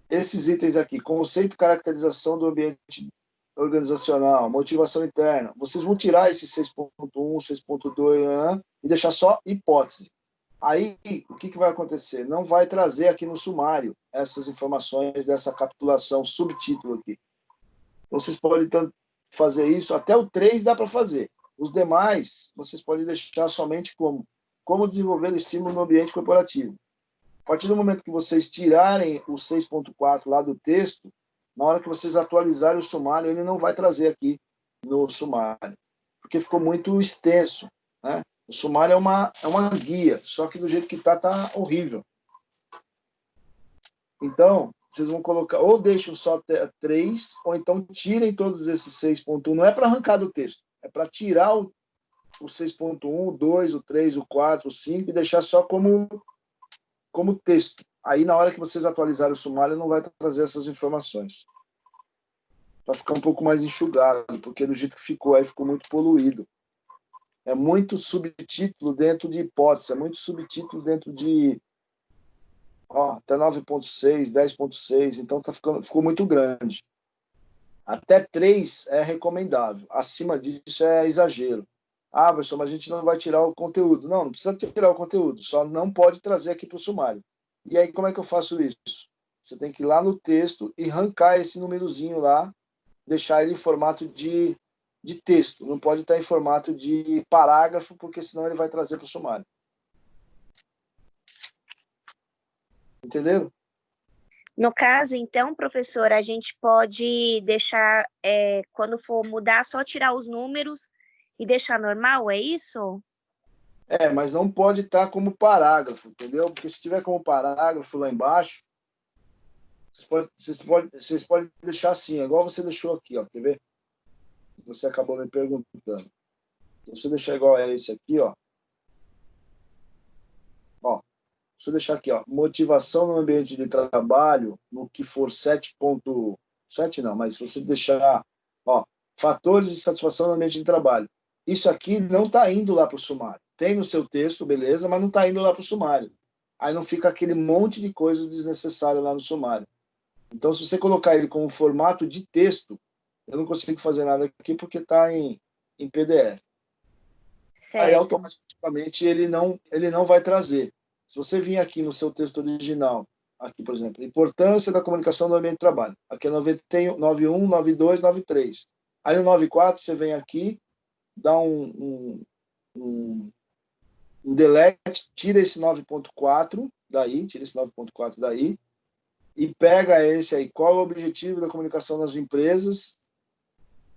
Esses itens aqui, conceito e caracterização do ambiente organizacional, motivação interna, vocês vão tirar esse 6.1, 6.2 e deixar só hipótese. Aí, o que vai acontecer? Não vai trazer aqui no sumário essas informações dessa capitulação, subtítulo aqui. Então, vocês podem fazer isso, até o 3 dá para fazer. Os demais, vocês podem deixar somente como desenvolver o estímulo no ambiente corporativo. A partir do momento que vocês tirarem o 6.4 lá do texto, na hora que vocês atualizarem o sumário, ele não vai trazer aqui no sumário, porque ficou muito extenso, né? O sumário é uma guia, só que do jeito que tá horrível. Então, vocês vão colocar, ou deixam só 3, ou então tirem todos esses 6.1. Não é para arrancar do texto, é para tirar o 6.1, o 2, o 3, o 4, o 5 e deixar só como texto. Aí, na hora que vocês atualizarem o sumário, não vai trazer essas informações. Vai ficar um pouco mais enxugado, porque do jeito que ficou, aí ficou muito poluído. É muito subtítulo dentro de hipótese, é muito subtítulo dentro de até 9.6, 10.6, então ficou muito grande. Até 3 é recomendável, acima disso é exagero. Professor, mas a gente não vai tirar o conteúdo. Não precisa tirar o conteúdo, só não pode trazer aqui para o sumário. E aí, como é que eu faço isso? Você tem que ir lá no texto e arrancar esse númerozinho lá, deixar ele em formato de texto. Não pode estar em formato de parágrafo, porque senão ele vai trazer para o sumário. Entenderam?
No caso, então, professor, a gente pode deixar, quando for mudar, só tirar os números e deixar normal, é isso?
Mas não pode estar como parágrafo, entendeu? Porque se tiver como parágrafo lá embaixo, vocês podem deixar assim, igual você deixou aqui, ó, quer ver? Você acabou me perguntando. Se você deixar igual a esse aqui, ó, você deixar aqui, ó, motivação no ambiente de trabalho, no que for 7.7 não, mas se você deixar, ó, fatores de satisfação no ambiente de trabalho. Isso aqui não está indo lá para o sumário. Tem no seu texto, beleza, mas não está indo lá para o sumário. Aí não fica aquele monte de coisas desnecessárias lá no sumário. Então, se você colocar ele como formato de texto, eu não consigo fazer nada aqui porque está em PDF.
Certo.
Aí, automaticamente, ele não vai trazer. Se você vir aqui no seu texto original, aqui, por exemplo, importância da comunicação no ambiente de trabalho. Aqui é 91, 92, 93. Aí no 94, você vem aqui, dá um delete, tira esse 9.4 daí, e pega esse aí, qual é o objetivo da comunicação nas empresas,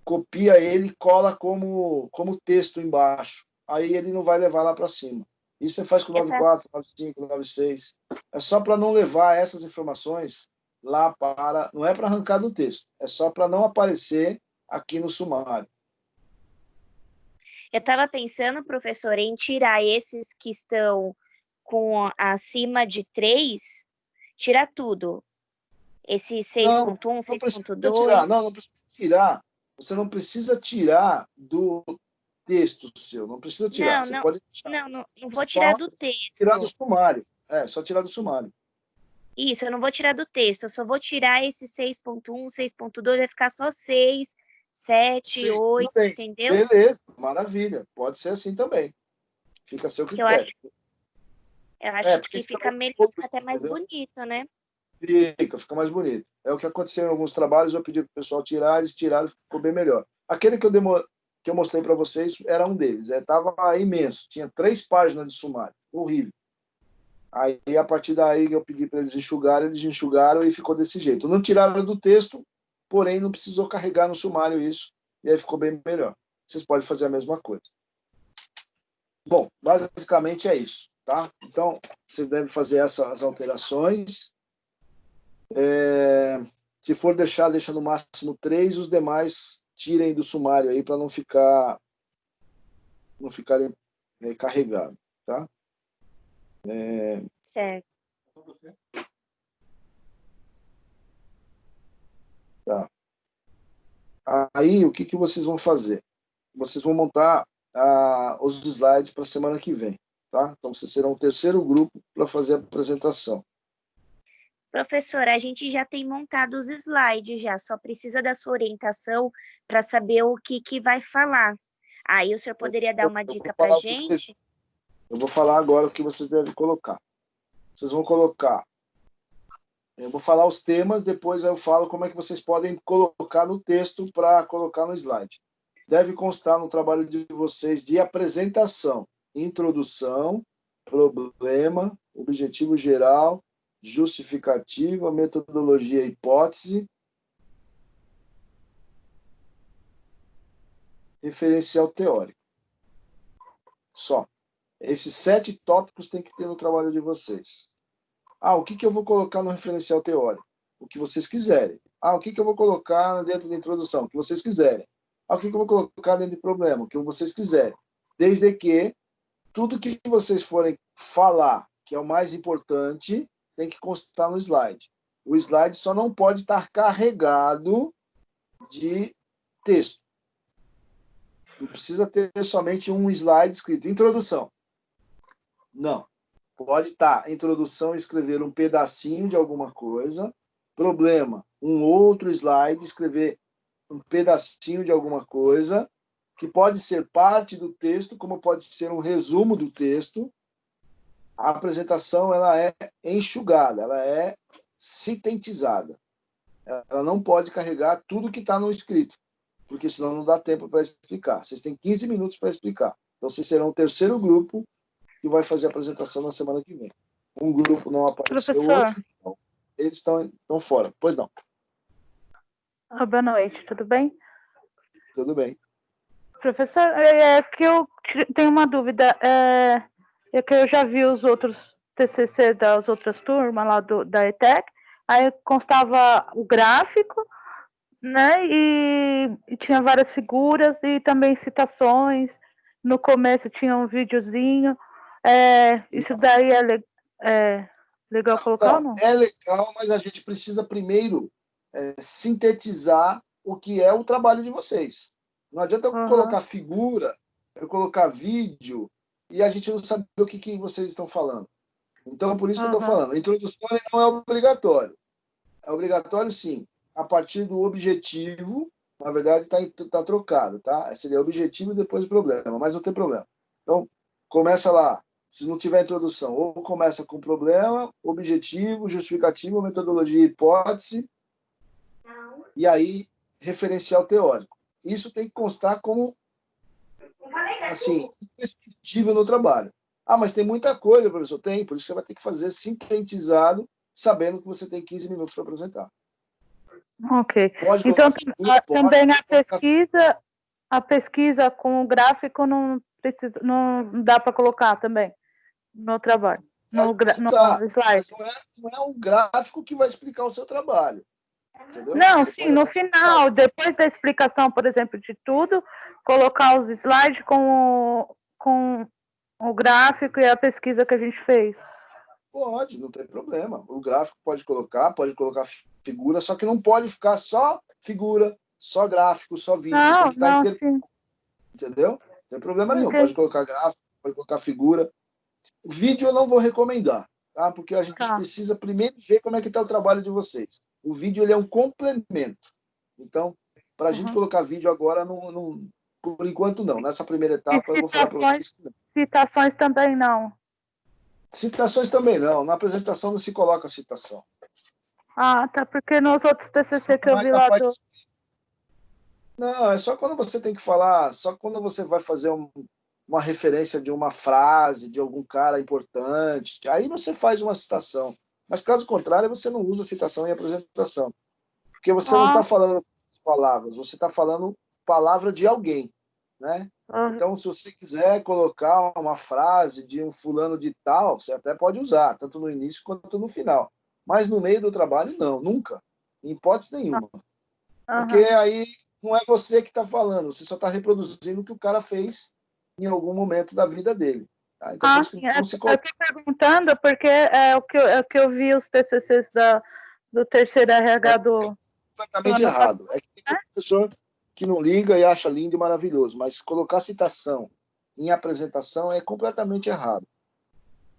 copia ele e cola como texto embaixo. Aí ele não vai levar lá para cima. Isso você faz com 94, 95, 96. É só para não levar essas informações lá para... Não é para arrancar do texto, é só para não aparecer aqui no sumário.
Eu estava pensando, professor, em tirar esses que estão com acima de 3, tirar tudo. Esse 6.1, 6.2.
Não precisa tirar. Você não precisa tirar do texto seu. Não precisa tirar. Você pode deixar.
Não vou tirar do texto.
Tirar do sumário. Só tirar do sumário.
Isso, eu não vou tirar do texto. Eu só vou tirar esse 6.1, 6.2, vai ficar só 6, 7, 8, entendeu?
Beleza, maravilha. Pode ser assim também. Fica a seu critério.
Eu acho que fica melhor, fica até mais bonito, né?
Fica mais bonito. É o que aconteceu em alguns trabalhos, eu pedi para o pessoal tirar, eles tiraram, ficou bem melhor. Aquele que eu mostrei para vocês era um deles. Estava imenso, tinha 3 páginas de sumário, horrível. Aí, a partir daí, eu pedi para eles enxugaram e ficou desse jeito. Não tiraram do texto, porém não precisou carregar no sumário isso, e aí ficou bem melhor. Vocês podem fazer a mesma coisa. Bom, basicamente é isso, tá? Então, vocês devem fazer essas alterações. Se for deixa no máximo 3, os demais tirem do sumário aí para não ficarem carregados, tá?
Certo.
Tá. Aí, o que vocês vão fazer? Vocês vão montar os slides para a semana que vem, tá? Então, vocês serão o terceiro grupo para fazer a apresentação.
Professora, a gente já tem montado os slides já, só precisa da sua orientação para saber o que vai falar. Aí o senhor poderia dar uma dica para a gente?
Eu vou falar agora o que vocês devem colocar. Vocês vão colocar... Eu vou falar os temas, depois eu falo como é que vocês podem colocar no texto para colocar no slide. Deve constar no trabalho de vocês de apresentação, introdução, problema, objetivo geral, justificativa, metodologia e hipótese, referencial teórico. Só. Esses 7 tópicos tem que ter no trabalho de vocês. O que eu vou colocar no referencial teórico? O que vocês quiserem. O que eu vou colocar dentro da introdução? O que vocês quiserem. O que eu vou colocar dentro de problema? O que vocês quiserem. Desde que tudo que vocês forem falar, que é o mais importante, tem que constar no slide. O slide só não pode estar carregado de texto. Não precisa ter somente um slide escrito introdução. Não. Pode estar introdução, escrever um pedacinho de alguma coisa. Problema, um outro slide, escrever um pedacinho de alguma coisa, que pode ser parte do texto, como pode ser um resumo do texto. A apresentação ela é enxugada, ela é sintetizada. Ela não pode carregar tudo que está no escrito, porque senão não dá tempo para explicar. Vocês têm 15 minutos para explicar. Então, vocês serão o terceiro grupo que vai fazer a apresentação na semana que vem. Um grupo não apareceu hoje, então eles estão fora. Pois não.
Boa noite, tudo bem?
Tudo bem.
Professor, que eu tenho uma dúvida. É que eu já vi os outros TCC das outras turmas lá da ETEC, aí constava o gráfico, né? E tinha várias figuras e também citações. No começo tinha um videozinho. Isso daí é legal colocar ou
Não,
não?
é legal, mas a gente precisa primeiro sintetizar o que é o trabalho de vocês. Não adianta eu
Aham.
colocar figura, eu colocar vídeo, e a gente não saber o que vocês estão falando. Então, por isso que eu estou
Aham.
falando. A introdução ele não é obrigatório. É obrigatório, sim, a partir do objetivo. Na verdade, tá trocado, tá? Seria objetivo e depois o problema, mas não tem problema. Então, começa lá. Se não tiver introdução, ou começa com problema, objetivo, justificativo, metodologia e hipótese, e aí referencial teórico. Isso tem que constar como, assim, imprescindível no trabalho. Ah, mas tem muita coisa, professor. Tem, por isso você vai ter que fazer sintetizado, sabendo que você tem 15 minutos para apresentar.
Ok.
Pode
Então,
colocar figura, pode.
também
Colocar...
a pesquisa com o gráfico não dá para colocar também no trabalho, no slide.
Mas não é o gráfico que vai explicar o seu trabalho. Entendeu?
Não,
Você
sim,
pode
no
até
final, depois da explicação, por exemplo, de tudo, colocar os slides com o gráfico e a pesquisa que a gente fez.
Pode, não tem problema. O gráfico pode colocar figura, só que não pode ficar só figura, só gráfico, só vídeo. Tem que estar
Sim.
Entendeu? Não tem problema nenhum.
Ok.
Pode colocar gráfico, pode colocar figura. O vídeo eu não vou recomendar, tá? Porque a gente precisa primeiro ver como é que está o trabalho de vocês. O vídeo ele é um complemento. Então, para a gente colocar vídeo agora, por enquanto não. Nessa primeira etapa, eu vou falar para vocês que não.
Citações também não.
Citações também não. Na apresentação não se coloca citação.
Ah, tá. Porque nos outros TCC que eu vi lá do...
Não, é só quando você tem que falar, só quando você vai fazer uma referência de uma frase, de algum cara importante, aí você faz uma citação. Mas caso contrário, você não usa citação em apresentação. Porque você não está falando palavras, você está falando palavra de alguém, né? Então, se você quiser colocar uma frase de um fulano de tal, você até pode usar, tanto no início quanto no final. Mas no meio do trabalho, não, nunca. Em hipótese nenhuma. Porque aí não é você que está falando, você só está reproduzindo o que o cara fez em algum momento da vida dele. Tá? Então, por isso que não se coloca.
Eu estou perguntando porque é o que eu vi os TCCs do terceiro RH do...
Completamente errado. É que tem professor que não liga e acha lindo e maravilhoso, mas colocar citação em apresentação é completamente errado.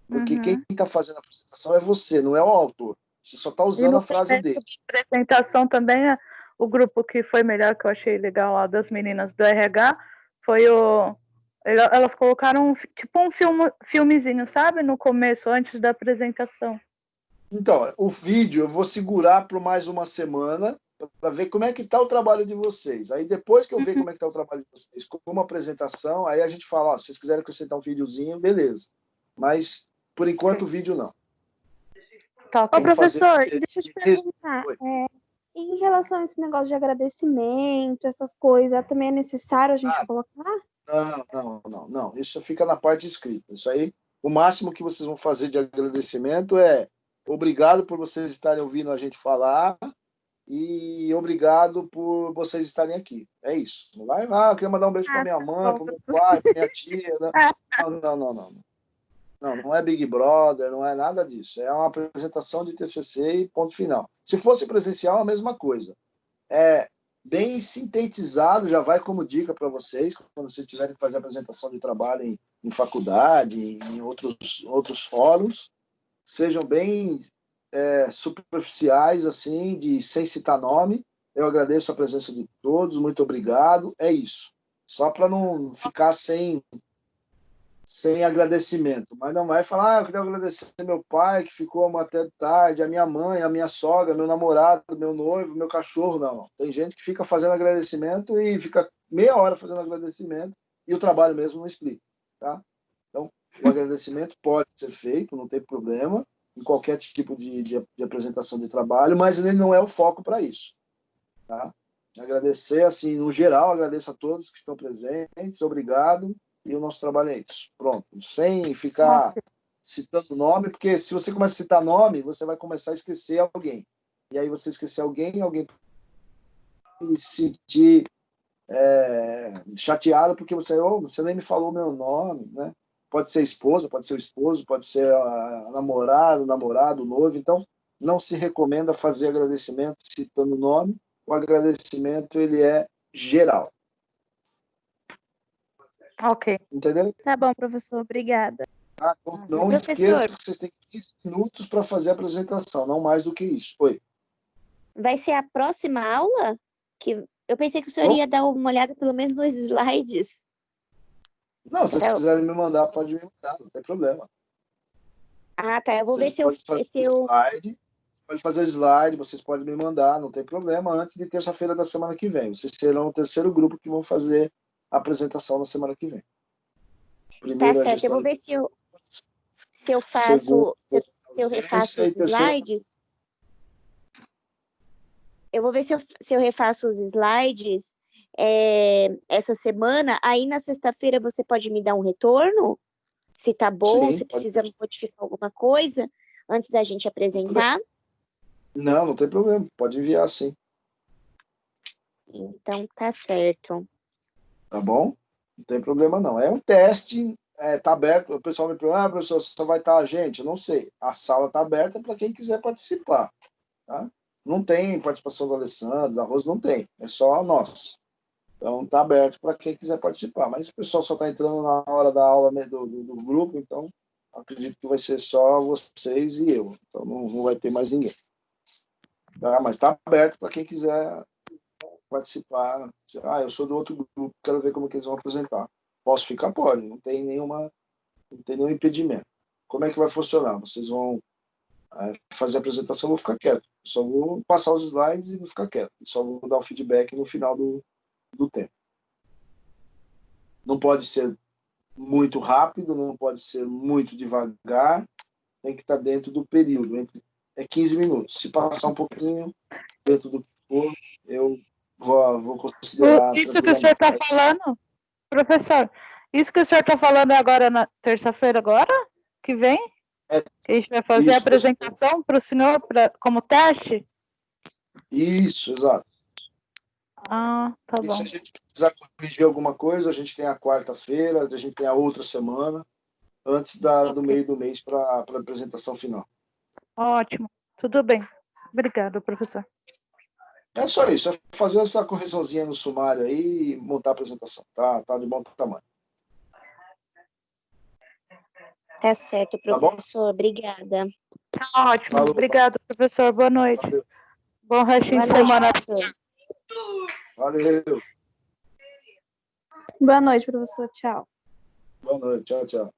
Porque quem está fazendo a apresentação é você, não é o autor. Você só está usando a frase dele.
A apresentação também, o grupo que foi melhor, que eu achei legal lá, das meninas do RH, foi elas colocaram tipo um filmezinho, sabe? No começo, antes da apresentação.
Então, o vídeo eu vou segurar por mais uma semana para ver como é que está o trabalho de vocês. Aí depois que eu ver como é que está o trabalho de vocês, com uma apresentação, aí a gente fala, ó, se vocês quiserem acrescentar um videozinho, beleza. Mas, por enquanto, o vídeo não.
Tá, ô, professor, deixa eu te perguntar. Em relação a esse negócio de agradecimento, essas coisas, também é necessário a gente colocar?
Não. Isso fica na parte escrita. Isso aí, o máximo que vocês vão fazer de agradecimento é obrigado por vocês estarem ouvindo a gente falar e obrdigado por vocês estarem aqui. É isso. Não vai, eu queria mandar um beijo para minha mãe, para meu pai, para minha tia. Né? Não é Big Brother, não é nada disso. É uma apresentação de TCC e ponto final. Se fosse presencial, a mesma coisa. É bem sintetizado, já vai como dica para vocês, quando vocês tiverem que fazer apresentação de trabalho em faculdade, em outros fóruns, sejam bem superficiais, assim, sem citar nome. Eu agradeço a presença de todos, muito obrigado. É isso. Só para não ficar sem agradecimento. Mas não vai falar, eu queria agradecer meu pai, que ficou até tarde, a minha mãe, a minha sogra, meu namorado, meu noivo, meu cachorro. Não. Tem gente que fica fazendo agradecimento e fica meia hora fazendo agradecimento e o trabalho mesmo não explica. Tá? Então, o agradecimento pode ser feito, não tem problema, em qualquer tipo de apresentação de trabalho, mas ele não é o foco para isso. Tá? Agradecer, assim, no geral, agradeço a todos que estão presentes, obrigado, e o nosso trabalho é isso. Pronto, sem ficar citando nome, porque se você começa a citar nome, você vai começar a esquecer alguém. E aí você esquecer alguém se sentir chateado porque você nem me falou meu nome, né? Pode ser esposa, pode ser o esposo, pode ser a namorada, o namorado, o noivo. Então, não se recomenda fazer agradecimento citando o nome. O agradecimento, ele é geral.
Ok.
Entendeu?
Tá bom, professor. Obrigada.
Não
Professor.
esqueça que vocês têm 15 minutos para fazer a apresentação, não mais do que isso. Oi.
Vai ser a próxima aula? Que eu pensei que o senhor ia dar uma olhada pelo menos nos slides.
Não, se vocês quiserem me mandar, pode me mandar, não tem problema.
Ah, tá. Eu vou ver se eu...
Pode fazer slide, vocês podem me mandar, não tem problema, antes de terça-feira da semana que vem. Vocês serão o terceiro grupo que vão fazer a apresentação na semana que vem. Primeiro
Tá certo, eu vou ver se eu faço, se eu refaço os slides. Eu vou ver se eu refaço os slides essa semana. Aí na sexta-feira você pode me dar um retorno? Se tá bom,
Sim,
se precisa modificar alguma coisa antes da gente apresentar.
Não tem problema. Pode enviar sim.
Então tá certo.
Tá bom? Não tem problema não. É um teste, tá aberto. O pessoal me pergunta, professor, só vai estar a gente? Eu não sei. A sala tá aberta para quem quiser participar. Tá? Não tem participação do Alessandro, da Rose, não tem. É só nós. Então tá aberto para quem quiser participar. Mas o pessoal só está entrando na hora da aula do grupo, então acredito que vai ser só vocês e eu. Então não vai ter mais ninguém. Tá? Mas está aberto para quem quiser participar. Eu sou do outro grupo, quero ver como que eles vão apresentar. Posso ficar? Pode. Não tem nenhum impedimento. Como é que vai funcionar? Vocês vão fazer a apresentação, eu vou ficar quieto. Só vou passar os slides e vou ficar quieto. Só vou dar o feedback no final do tempo. Não pode ser muito rápido, não pode ser muito devagar, tem que estar dentro do período, 15 minutos. Se passar um pouquinho dentro do tempo, eu vou considerar.
Isso que o senhor está falando, professor, isso que o senhor está falando é agora na terça-feira agora, que vem? Que a gente vai fazer a apresentação para o senhor como teste?
Isso, exato.
Ah, tá bom.
E se a gente precisar corrigir alguma coisa, a gente tem a quarta-feira, a gente tem a outra semana, antes do meio do mês para a apresentação final.
Ótimo, tudo bem. Obrigada, professor.
É só isso, é fazer essa correçãozinha no sumário aí e montar a apresentação. Tá de bom tamanho.
Tá certo, professor. Obrigada.
Tá ótimo.
Falou,
obrigado, professor. Boa noite.
Valeu.
Bom restinho de semana.
Valeu.
Boa noite, professor. Tchau.
Boa noite. Tchau, tchau.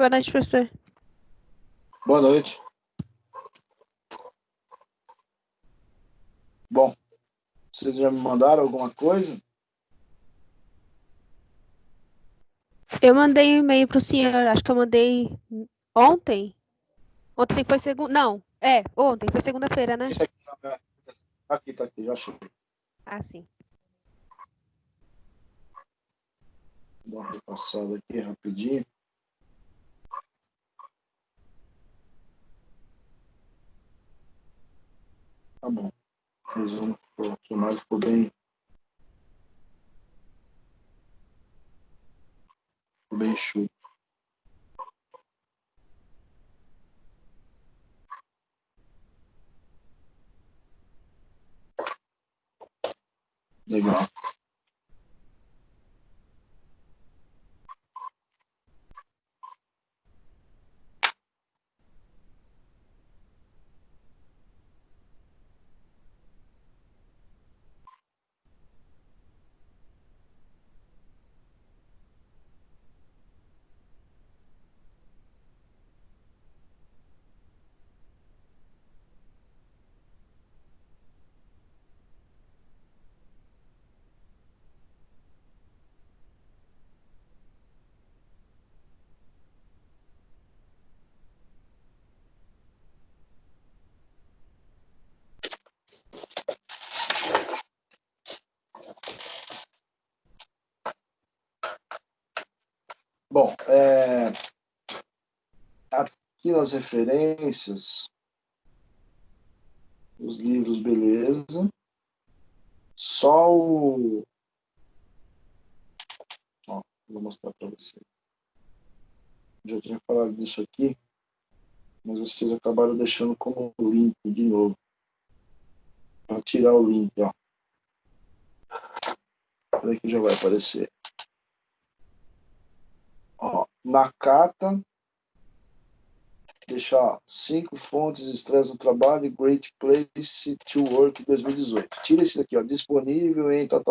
Boa noite, professor.
Boa noite. Bom, vocês já me mandaram alguma coisa?
Eu mandei um e-mail para o senhor, acho que eu mandei ontem. Ontem foi segunda. Não, ontem foi segunda-feira, né?
Aqui, tá aqui, já achei.
Ah, sim.
Vou dar uma repassada aqui rapidinho. Tá bom. O resumo profissional ficou bem chulo. Legal. Bom, aqui nas referências, os livros, beleza. Só o... Ó, vou mostrar para você. Já tinha falado disso aqui, mas vocês acabaram deixando como link de novo. Para tirar o link, ó. Peraí que já vai aparecer. Ó, na cata, deixar 5 fontes, estresse no trabalho, Great Place to Work 2018. Tira esse daqui, ó, disponível em tal.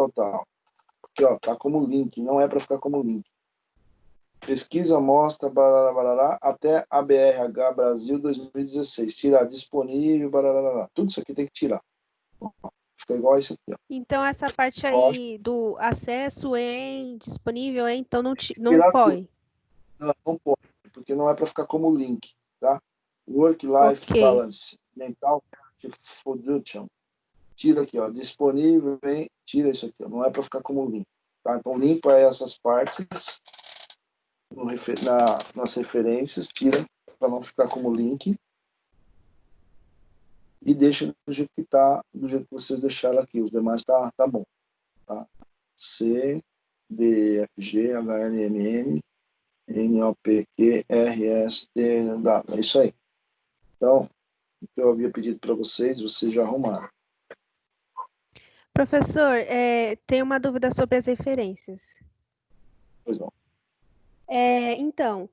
Aqui, ó, tá como link, não é para ficar como link. Pesquisa mostra, barará, até ABRH Brasil 2016. Tirar disponível, barará. Tudo isso aqui tem que tirar. Fica igual esse aqui, ó.
Então, essa parte aí do acesso disponível, então não
Tirar
põe.
Não pode, porque não é para ficar como link, tá? Work-life balance, mental production. Tira aqui, ó, disponível, tira isso aqui, ó, não é para ficar como link, tá? Então limpa essas partes nas referências, tira para não ficar como link e deixa do jeito que tá, do jeito que vocês deixaram aqui. Os demais tá bom, tá? C, D, F, G, H, L, M, N, N, O, P, Q, R, S, T, W. É isso aí. Então, o que eu havia pedido para vocês já arrumaram.
Professor, tem uma dúvida sobre as referências.
Pois não.
Então,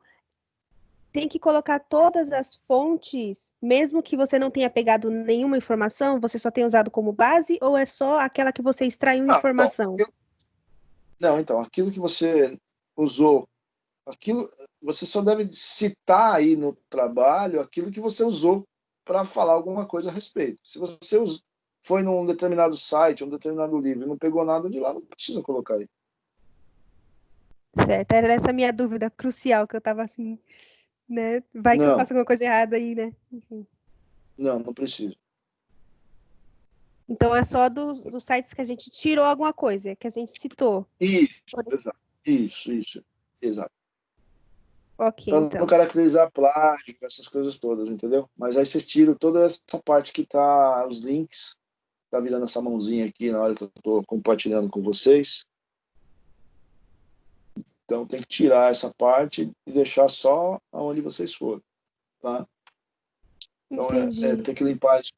tem que colocar todas as fontes, mesmo que você não tenha pegado nenhuma informação, você só tem usado como base, ou é só aquela que você extraiu informação?
Então, aquilo que você usou, você só deve citar aí no trabalho aquilo que você usou para falar alguma coisa a respeito. Se você foi num determinado site, um determinado livro e não pegou nada de lá, não precisa colocar aí.
Certo, era essa minha dúvida crucial, que eu estava assim, né? Vai que eu faço alguma coisa errada aí, né? Enfim.
Não precisa.
Então é só dos sites que a gente tirou alguma coisa, que a gente citou.
Isso, exato.
Ok,
então. Não caracterizar plágio, essas coisas todas, entendeu? Mas aí vocês tiram toda essa parte que tá, os links, tá virando essa mãozinha aqui na hora que eu tô compartilhando com vocês. Então tem que tirar essa parte e deixar só aonde vocês forem, tá? Então tem que limpar isso,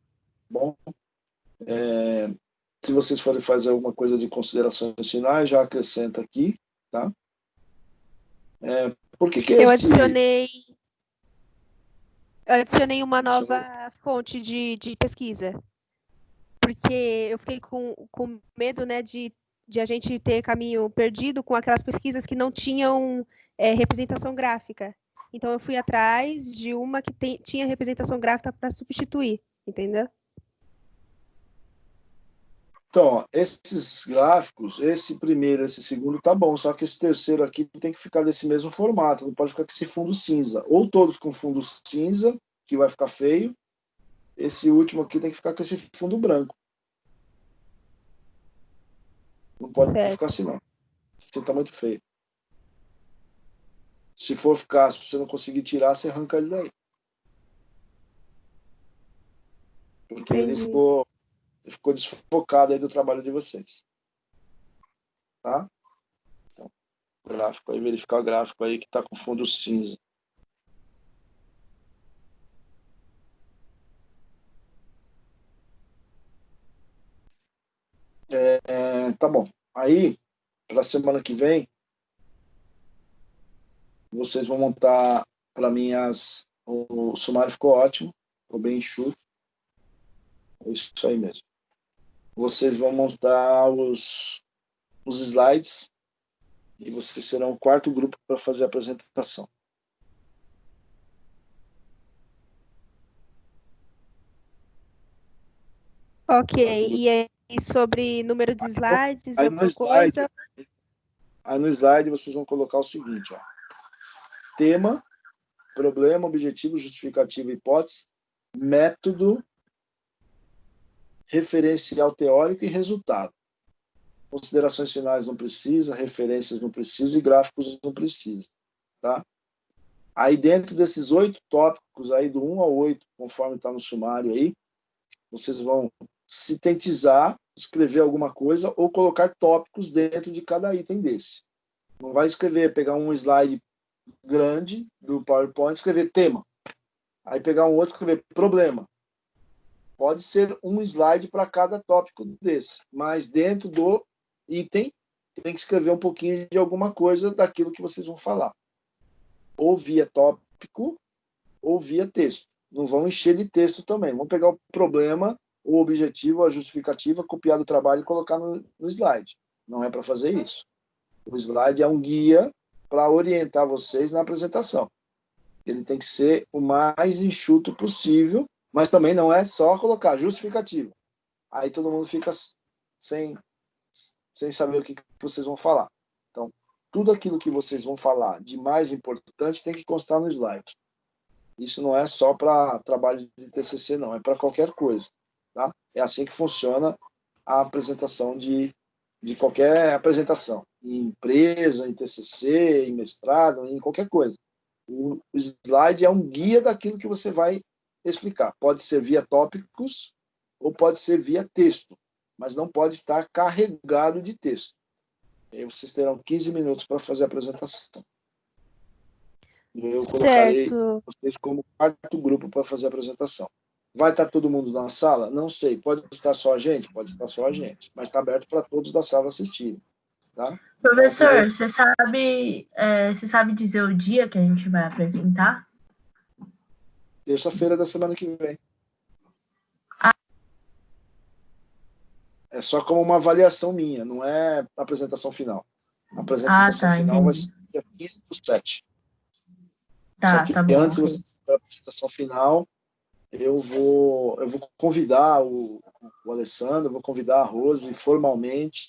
bom? Se vocês forem fazer alguma coisa de considerações finais, já acrescenta aqui, tá? Por que
eu adicionei uma nova fonte de pesquisa, porque eu fiquei com medo, né, de a gente ter caminho perdido com aquelas pesquisas que não tinham representação gráfica. Então eu fui atrás de uma que tinha representação gráfica para substituir, entendeu?
Então, ó, esses gráficos, esse primeiro, esse segundo, tá bom, só que esse terceiro aqui tem que ficar desse mesmo formato, não pode ficar com esse fundo cinza. Ou todos com fundo cinza, que vai ficar feio, esse último aqui tem que ficar com esse fundo branco. Não pode ficar assim, não. Você tá muito feio. Se for ficar, se você não conseguir tirar, você arranca ele daí. Porque ele ficou desfocado aí do trabalho de vocês. Tá? Então, gráfico aí, verificar o gráfico aí que tá com fundo cinza. Tá bom. Aí, para a semana que vem, vocês vão montar para mim o sumário ficou ótimo, ficou bem enxuto. É isso aí mesmo. Vocês vão montar os slides e vocês serão o quarto grupo para fazer a apresentação.
Ok, e aí sobre número de slides, alguma coisa?
Aí no slide vocês vão colocar o seguinte, ó. Tema, problema, objetivo, justificativa, hipótese, método, referencial teórico e resultado. Considerações finais não precisa, referências não precisa e gráficos não precisa, tá? Aí dentro desses 8 tópicos aí do 1 ao 8, conforme está no sumário aí, vocês vão sintetizar, escrever alguma coisa ou colocar tópicos dentro de cada item desse. Não vai escrever, pegar um slide grande do PowerPoint, escrever tema. Aí pegar um outro, escrever problema. Pode ser um slide para cada tópico desse, mas dentro do item tem que escrever um pouquinho de alguma coisa daquilo que vocês vão falar. Ou via tópico, ou via texto. Não vão encher de texto também. Vão pegar o problema, o objetivo, a justificativa, copiar do trabalho e colocar no slide. Não é para fazer isso. O slide é um guia para orientar vocês na apresentação. Ele tem que ser o mais enxuto possível, mas também não é só colocar justificativa. Aí todo mundo fica sem saber o que vocês vão falar. Então, tudo aquilo que vocês vão falar de mais importante tem que constar no slide. Isso não é só para trabalho de TCC, não. É para qualquer coisa. Tá? É assim que funciona a apresentação de qualquer apresentação. Em empresa, em TCC, em mestrado, em qualquer coisa. O slide é um guia daquilo que você vai explicar. Pode ser via tópicos ou pode ser via texto, mas não pode estar carregado de texto. E aí vocês terão 15 minutos para fazer a apresentação. Eu colocarei vocês como quarto grupo para fazer a apresentação. Vai estar todo mundo na sala? Não sei. Pode estar só a gente? Pode estar só a gente. Mas está aberto para todos da sala assistirem. Tá?
Professor, você sabe dizer o dia que a gente vai apresentar?
Terça-feira da semana que vem. É só como uma avaliação minha, não é a apresentação final. A apresentação final vai ser dia 15/7. Só que antes de você fazer a apresentação final, eu vou convidar o Alessandro, vou convidar a Rose formalmente,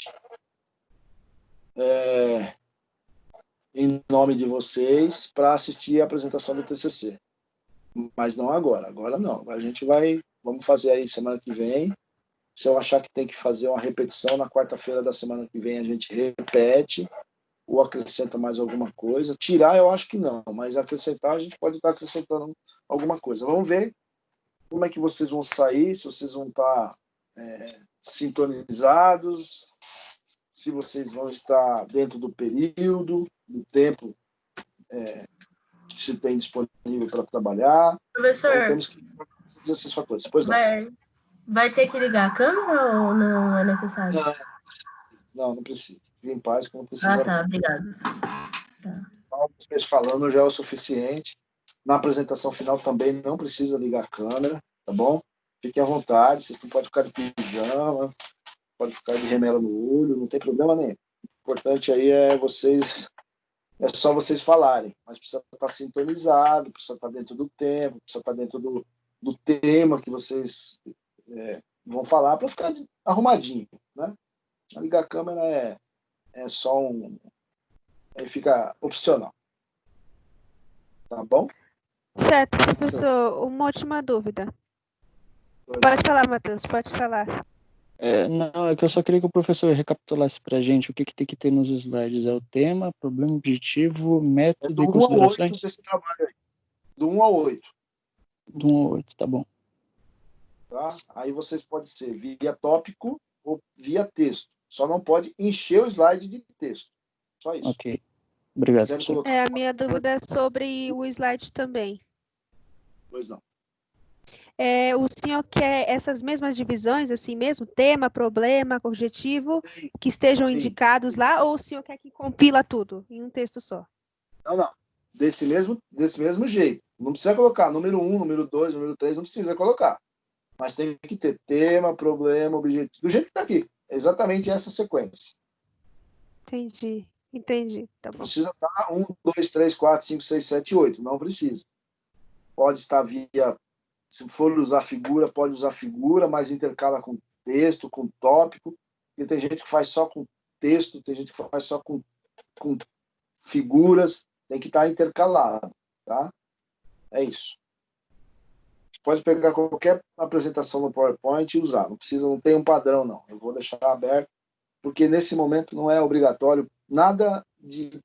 em nome de vocês, para assistir a apresentação do TCC. Mas não agora. Agora não. Vamos fazer aí semana que vem. Se eu achar que tem que fazer uma repetição na quarta-feira da semana que vem, a gente repete ou acrescenta mais alguma coisa. Tirar, eu acho que não, mas acrescentar, a gente pode estar acrescentando alguma coisa. Vamos ver como é que vocês vão sair, se vocês vão estar sintonizados, se vocês vão estar dentro do período, do tempo que se tem disponível para trabalhar.
Professor,
então, temos que ver esses fatores. Pois não.
Vai ter que ligar a câmera ou não é necessário?
Não precisa. Fique em paz, que não precisa.
Tá, obrigado.
Vocês falando já é o suficiente. Na apresentação final também não precisa ligar a câmera, tá bom? Fiquem à vontade, vocês não podem ficar de pijama, pode ficar de remela no olho, não tem problema nenhum. O importante aí é vocês É só vocês falarem, mas precisa estar sintonizado, precisa estar dentro do tempo, precisa estar dentro do tema que vocês vão falar para ficar arrumadinho, né? Ligar a câmera é só aí fica opcional. Tá bom?
Certo, professor. Uma última dúvida. Pode falar, Matheus, pode falar.
Não, é que eu só queria que o professor recapitulasse para a gente o que tem que ter nos slides. É o tema, problema, objetivo, método e considerações?
Do 1 ao 8 desse trabalho aí. Do 1 ao 8.
Do 1 ao 8, tá bom.
Tá? Aí vocês podem ser via tópico ou via texto. Só não pode encher o slide de texto. Só isso.
Ok. Obrigado, professor.
A minha dúvida é sobre o slide também.
Pois não.
O senhor quer essas mesmas divisões, assim mesmo? Tema, problema, objetivo, que estejam indicados lá, ou o senhor quer que compila tudo em um texto só?
Não. Desse mesmo jeito. Não precisa colocar número 1, número 2, número 3, não precisa colocar. Mas tem que ter tema, problema, objetivo. Do jeito que está aqui. É exatamente essa sequência.
Entendi. Tá bom.
Precisa estar 1, 2, 3, 4, 5, 6, 7, 8. Não precisa. Pode estar via... Se for usar figura, pode usar figura, mas intercala com texto, com tópico. Porque tem gente que faz só com texto, tem gente que faz só com figuras. Tem que estar intercalado, tá? É isso. Pode pegar qualquer apresentação no PowerPoint e usar. Não tem um padrão, não. Eu vou deixar aberto, porque nesse momento não é obrigatório nada de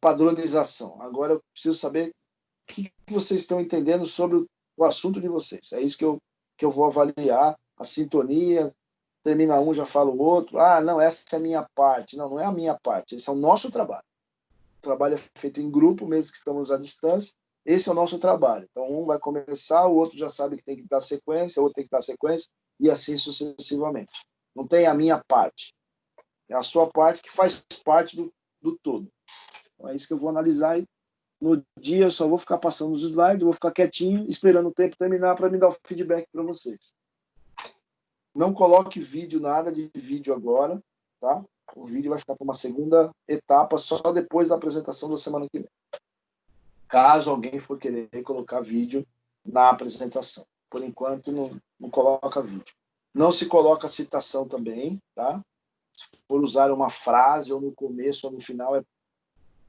padronização. Agora eu preciso saber o que vocês estão entendendo sobre o assunto de vocês. É isso que eu vou avaliar, a sintonia, termina um, já fala o outro. Não, essa é a minha parte. Não é a minha parte, esse é o nosso trabalho. O trabalho é feito em grupo, mesmo que estamos à distância, esse é o nosso trabalho. Então, um vai começar, o outro já sabe que tem que dar sequência, o outro tem que dar sequência, e assim sucessivamente. Não tem a minha parte. É a sua parte que faz parte do todo. Então, é isso que eu vou analisar e no dia eu só vou ficar passando os slides, vou ficar quietinho, esperando o tempo terminar para me dar o feedback para vocês. Não coloque nada de vídeo agora, tá? O vídeo vai ficar para uma segunda etapa, só depois da apresentação da semana que vem. Caso alguém for querer colocar vídeo na apresentação. Por enquanto, não coloca vídeo. Não se coloca citação também, tá? Se for usar uma frase, ou no começo ou no final,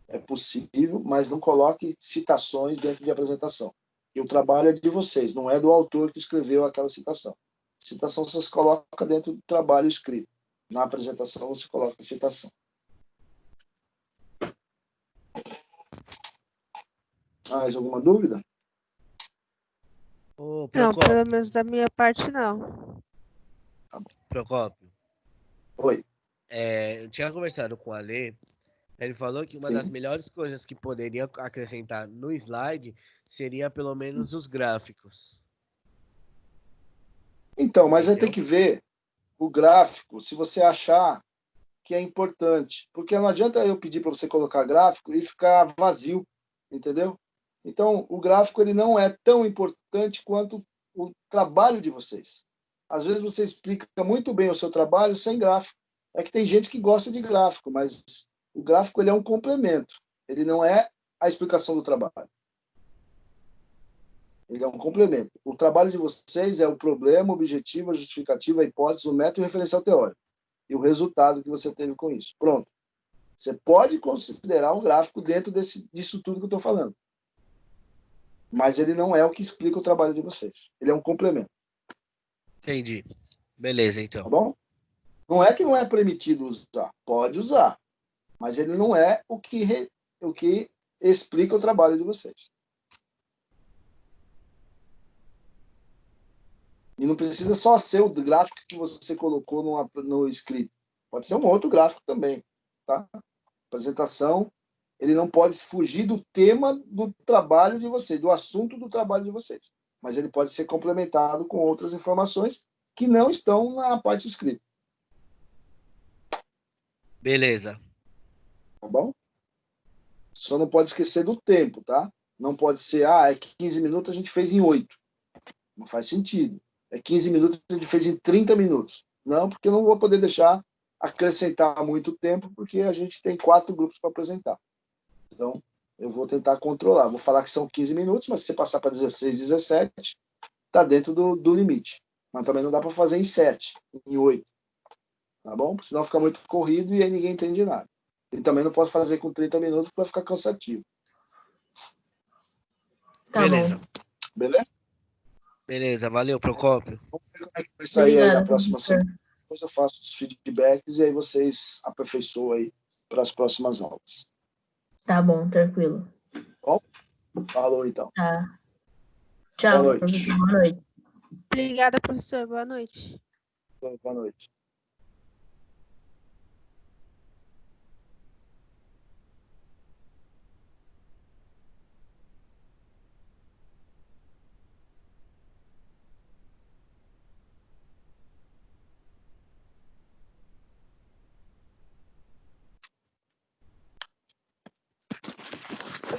é possível, mas não coloque citações dentro de apresentação. E o trabalho é de vocês, não é do autor que escreveu aquela citação. Citação você coloca dentro do trabalho escrito. Na apresentação você coloca a citação. Mais alguma dúvida?
Não, pelo menos da minha parte, não.
Procópio.
Oi.
Eu tinha conversado com o Ale, ele falou que uma das melhores coisas que poderia acrescentar no slide seria pelo menos os gráficos.
Então, mas aí tem que ver o gráfico, se você achar que é importante. Porque não adianta eu pedir para você colocar gráfico e ficar vazio, entendeu? Então, o gráfico ele não é tão importante quanto o trabalho de vocês. Às vezes você explica muito bem o seu trabalho sem gráfico. É que tem gente que gosta de gráfico, mas o gráfico ele é um complemento. Ele não é a explicação do trabalho. Ele é um complemento. O trabalho de vocês é o problema, o objetivo, a justificativa, a hipótese, o método e o referencial teórico. E o resultado que você teve com isso. Pronto. Você pode considerar um gráfico dentro disso tudo que eu estou falando. Mas ele não é o que explica o trabalho de vocês. Ele é um complemento.
Entendi. Beleza, então.
Tá bom? Não é que não é permitido usar. Pode usar. Mas ele não é o que explica o trabalho de vocês. E não precisa só ser o gráfico que você colocou no escrito. Pode ser um outro gráfico também. Tá? Apresentação, ele não pode fugir do tema do trabalho de vocês, do assunto do trabalho de vocês. Mas ele pode ser complementado com outras informações que não estão na parte escrita.
Beleza.
Tá bom? Só não pode esquecer do tempo, tá? Não pode ser, é 15 minutos a gente fez em 8. Não faz sentido. É 15 minutos a gente fez em 30 minutos. Não, porque eu não vou poder deixar acrescentar muito tempo, porque a gente tem 4 grupos para apresentar. Então, eu vou tentar controlar. Vou falar que são 15 minutos, mas se você passar para 16, 17, está dentro do limite. Mas também não dá para fazer em 7, em 8. Tá bom? Senão fica muito corrido e aí ninguém entende nada. E também não pode fazer com 30 minutos para ficar cansativo.
Tá
Beleza.
bom.
Beleza?
Beleza, valeu, Procópio.
Vamos ver como é que vai sair aí
Obrigada,
na próxima
professor.
semana. Depois eu faço os feedbacks e aí vocês aperfeiçoam aí para as próximas aulas.
Tá bom, tranquilo.
Bom? Falou então.
Tá. Tchau,
Boa noite.
professor. Boa noite.
Obrigada, professor. Boa noite.
Boa noite.